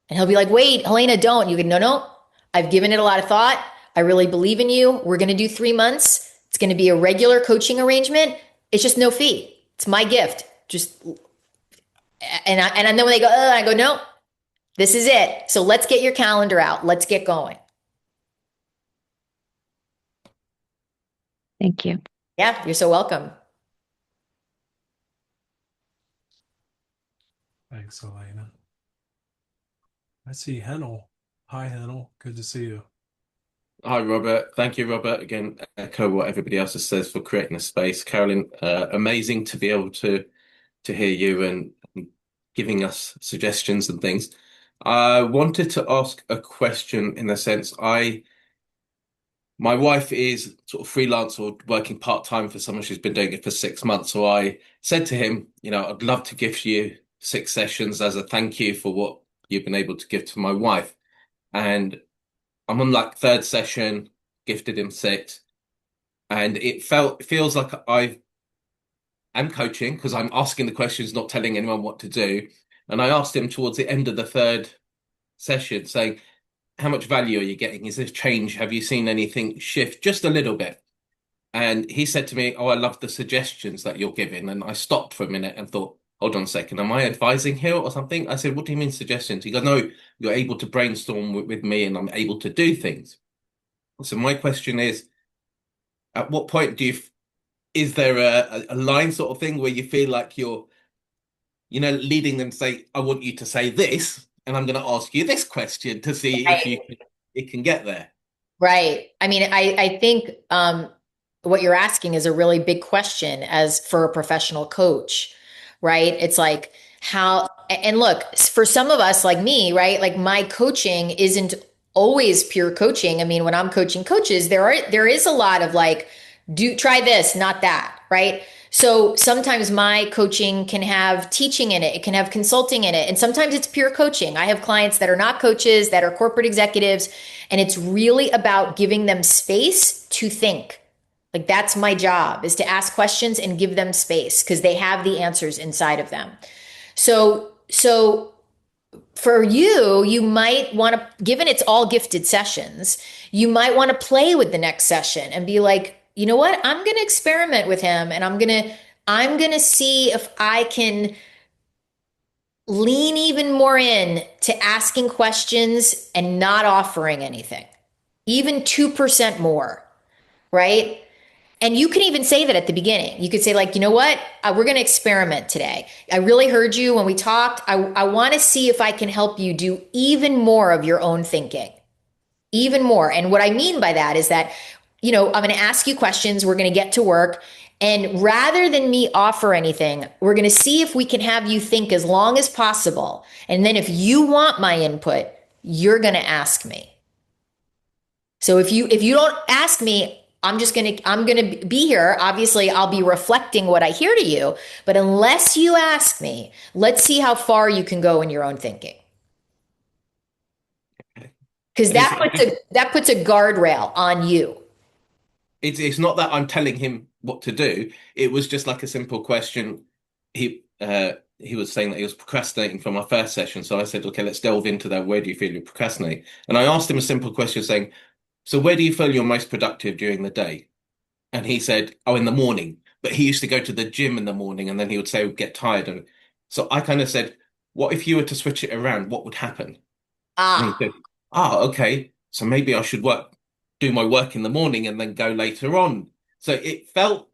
And he'll be like, wait, Helena, don't. You can, no. I've given it a lot of thought. I really believe in you. We're going to do 3 months. It's going to be a regular coaching arrangement. It's just no fee. It's my gift. And then when they go, I go, no, this is it. So let's get your calendar out. Let's get going. Thank you. Yeah, you're so welcome. Thanks, Elena. I see Hennel. Hi, Hennel. Good to see you. Hi, Robert. Thank you, Robert. Again, echo what everybody else has says for creating a space. Carolyn, amazing to be able to hear you and giving us suggestions and things. I wanted to ask a question in the sense my wife is sort of freelance or working part-time for someone. She's been doing it for 6 months. So I said to him, I'd love to give you 6 sessions as a thank you for what you've been able to give to my wife. And I'm on like third session, gifted him six, and it feels like I am coaching because I'm asking the questions, not telling anyone what to do. And I asked him towards the end of the third session, saying, "How much value are you getting? Is this change? Have you seen anything shift just a little bit?" And he said to me, "Oh, I love the suggestions that you're giving." And I stopped for a minute and thought, "Hold on a second, am I advising here or something?" I said, "What do you mean suggestions?" He goes, "No, you're able to brainstorm with me and I'm able to do things." So my question is, at what point is there a line sort of thing where you feel like you're, leading them to say, "I want you to say this, and I'm going to ask you this question to see if it can get there." Right. I mean, I think what you're asking is a really big question as for a professional coach, right? It's like how, and look, for some of us like me, right? Like my coaching isn't always pure coaching. I mean, when I'm coaching coaches, there is a lot of like, try this, not that, right? So sometimes my coaching can have teaching in it. It can have consulting in it. And sometimes it's pure coaching. I have clients that are not coaches, that are corporate executives, and it's really about giving them space to think. Like that's my job, is to ask questions and give them space because they have the answers inside of them. So for you, you might want to, given it's all gifted sessions, you might want to play with the next session and be like, you know what? I'm going to experiment with him and I'm going to see if I can lean even more in to asking questions and not offering anything. Even 2% more, right? And you can even say that at the beginning. You could say, like, you know what? We're going to experiment today. I really heard you when we talked. I want to see if I can help you do even more of your own thinking, even more. And what I mean by that is that, I'm going to ask you questions. We're going to get to work. And rather than me offer anything, we're going to see if we can have you think as long as possible. And then if you want my input, you're going to ask me. So if you don't ask me, I'm gonna be here. Obviously, I'll be reflecting what I hear to you. But unless you ask me, let's see how far you can go in your own thinking. Because And that puts a guardrail on you. it's not that I'm telling him what to do. It was just like a simple question. He was saying that he was procrastinating from our first session. So I said, "Okay, let's delve into that. Where do you feel you procrastinate?" And I asked him a simple question saying, "So where do you feel you're most productive during the day?" And he said, "Oh, in the morning." But he used to go to the gym in the morning and then he would say, "Would get tired." And so I kind of said, "What if you were to switch it around? What would happen?" And he Ah, said, okay. So maybe I should do my work in the morning and then go later on." So it felt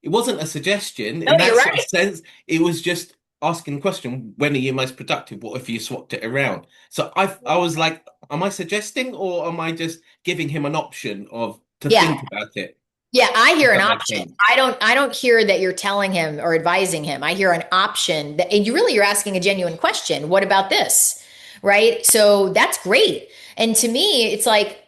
it wasn't a suggestion no, in that you're sort of right. sense. It was just asking the question, when are you most productive? What if you swapped it around? So I was like, am I suggesting or am I just giving him an option to Yeah. think about it? Yeah, I hear If an that makes option. sense. I don't hear that you're telling him or advising him. I hear an option that, and you're asking a genuine question. What about this? Right? So that's great. And to me, it's like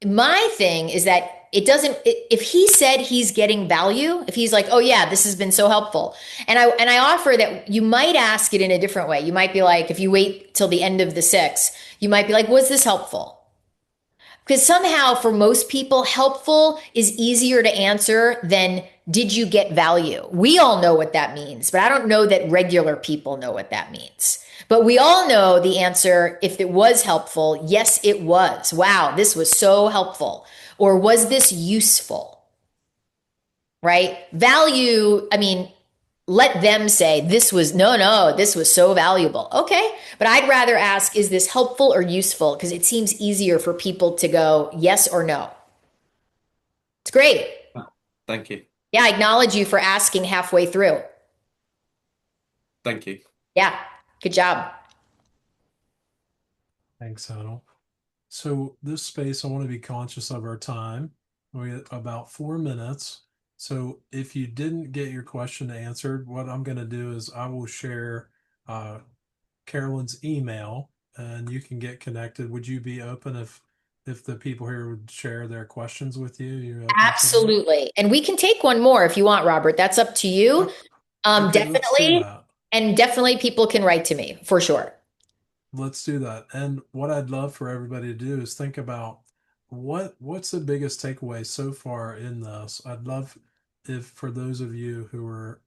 my thing is that it doesn't if he said he's getting value, if he's like, "Oh yeah, this has been so helpful." And I offer that you might ask it in a different way. You might be like, if you wait till the end of the six, you might be like, "Was this helpful?" Because somehow, for most people, helpful is easier to answer than did you get value? We all know what that means, but I don't know that regular people know what that means. But we all know the answer if it was helpful. Yes, it was. Wow, this was so helpful. Or was this useful? Right? Value, I mean, let them say this was so valuable. Okay. But I'd rather ask, is this helpful or useful? Because it seems easier for people to go yes or no. It's great. Thank you. Yeah. I acknowledge you for asking halfway through. Thank you. Yeah. Good job. Thanks, Sonal. So this space, I want to be conscious of our time. We about 4 minutes. So if you didn't get your question answered, what I'm going to do is I will share uh, Carolyn's email, and you can get connected. Would you be open if the people here would share their questions with you? You open for that? Absolutely. And we can take one more if you want, Robert. That's up to you. Okay, let's do Definitely. that. And definitely people can write to me for sure. Let's do that. And what I'd love for everybody to do is think about what's the biggest takeaway so far in this. I'd love if for those of you who are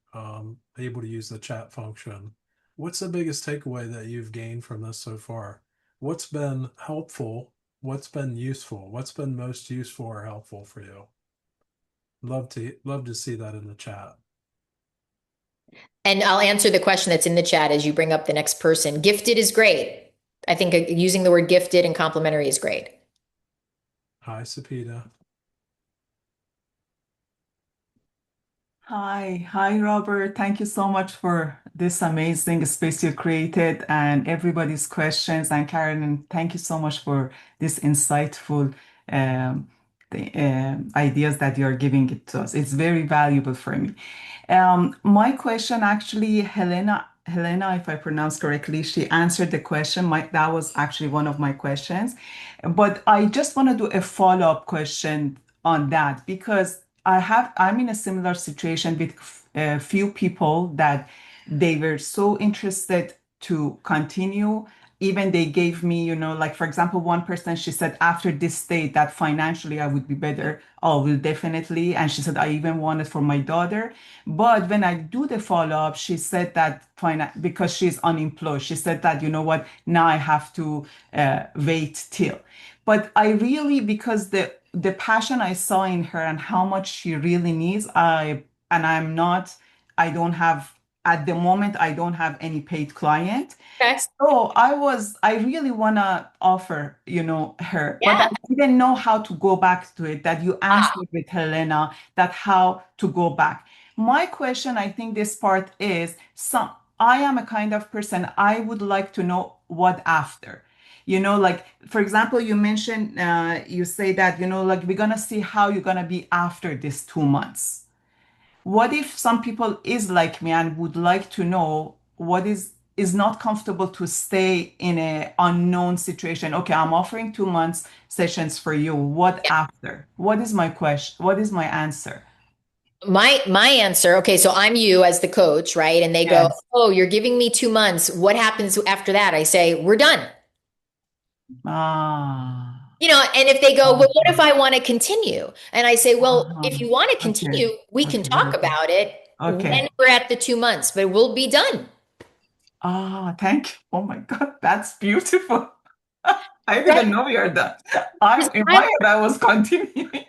able to use the chat function, what's the biggest takeaway that you've gained from this so far? What's been helpful? What's been useful? What's been most useful or helpful for you? Love to see that in the chat. And I'll answer the question that's in the chat as you bring up the next person. Gifted is great. I think using the word gifted and complimentary is great. Hi, Sapita. Hi, Robert. Thank you so much for this amazing space you created and everybody's questions. And Karen, thank you so much for this insightful ideas that you're giving it to us. It's very valuable for me. My question actually, Helena, if I pronounce correctly, she answered the question. That was actually one of my questions. But I just want to do a follow-up question on that because I'm in a similar situation with a few people that they were so interested to continue. Even they gave me, like for example, one person, she said, after this state that financially I would be better, oh, will definitely. And she said, I even want it for my daughter. But when I do the follow-up, she said that because she's unemployed, she said that, you know what, now I have to wait till. But I really, because the passion I saw in her and how much she really needs, I don't have, at the moment, I don't have any paid client. Okay. So I really want to offer, her, but Yeah. I didn't know how to go back to it, that you answered with Helena, that how to go back. My question, I think this part is, I am a kind of person, I would like to know what after. Like, for example, you mentioned, you say that, like, we're going to see how you're going to be after this 2 months. What if some people is like me and would like to know what is not comfortable to stay in a unknown situation? Okay, I'm offering 2 months sessions for you. What after? What is my question? What is my answer? My answer, okay, so I'm you as the coach, right? And they go, Yes. "Oh, you're giving me 2 months. What happens after that?" I say, "We're done." Ah. And if they go, "Well, what if Okay. I want to continue?" And I say, "Well, if you want to Okay. continue, we can Okay. talk Okay. about it when Okay. we're at the 2 months, but we'll be done." Ah, thank you. Oh my God, that's beautiful. I Right? didn't know you're done. I'm in my head, I was continuing.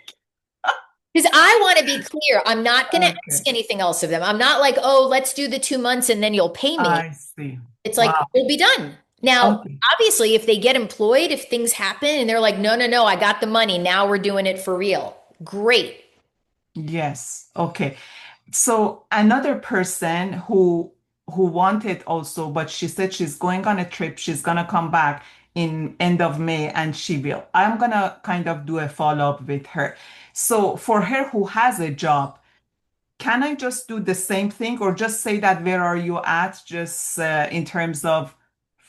Because I want to be clear. I'm not going to Okay. ask anything else of them. I'm not like, "Oh, let's do the 2 months and then you'll pay me." I see. It's like, Wow. we'll be done. Now, Okay. obviously, if they get employed, if things happen and they're like, "No, no, no, I got the money. Now we're doing it for real." Great. Yes. Okay. So another person who wanted also, but she said she's going on a trip. She's gonna come back in end of May and she will. I'm gonna kind of do a follow-up with her. So for her who has a job, can I just do the same thing or just say that where are you at? Just in terms of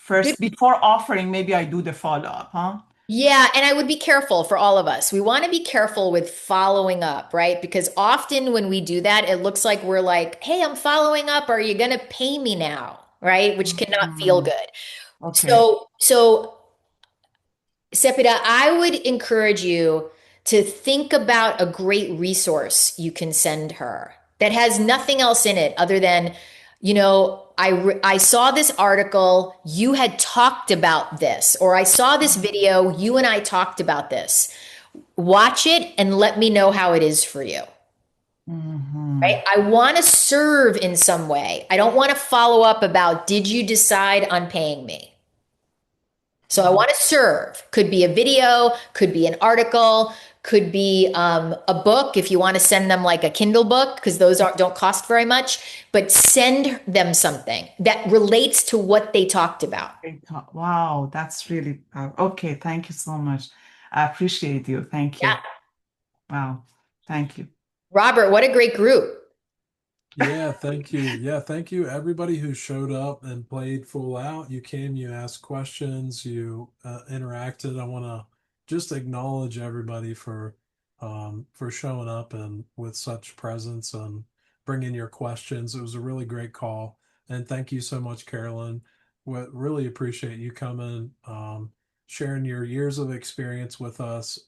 Good. first, before offering, maybe I do the follow-up, huh? Yeah, and I would be careful for all of us. We want to be careful with following up, right? Because often when we do that, it looks like we're like, "Hey, I'm following up. Are you going to pay me now?" Right? Which cannot feel Mhm. good. Okay. So Sepida, I would encourage you to think about a great resource you can send her that has nothing else in it other than, I saw this article, you had talked about this, or I saw this video, you and I talked about this. Watch it and let me know how it is for you. Right? Mhm. I want to serve in some way. I don't want to follow up about, did you decide on paying me? So I want to serve. Could be a video, could be an article, could be a book if you want to send them like a Kindle book, because those don't cost very much. But send them something that relates to what they talked about. Wow, that's really okay. Thank you so much. I appreciate you. Thank you. Yeah. Wow. Thank you. Robert, what a great group. Yeah, thank you. Yeah, thank you everybody who showed up and played full out. You came, you asked questions, you interacted. I want to just acknowledge everybody for showing up and with such presence and bringing your questions. It was a really great call, and thank you so much, Carolyn. Really appreciate you coming, sharing your years of experience with us.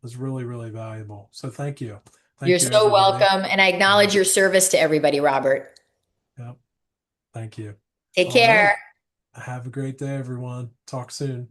It's really, really valuable. So thank you. You're Thank you, so everybody. welcome. And I acknowledge your service to everybody, Robert. Yep. Thank you. Take All care. right. Have a great day, everyone. Talk soon.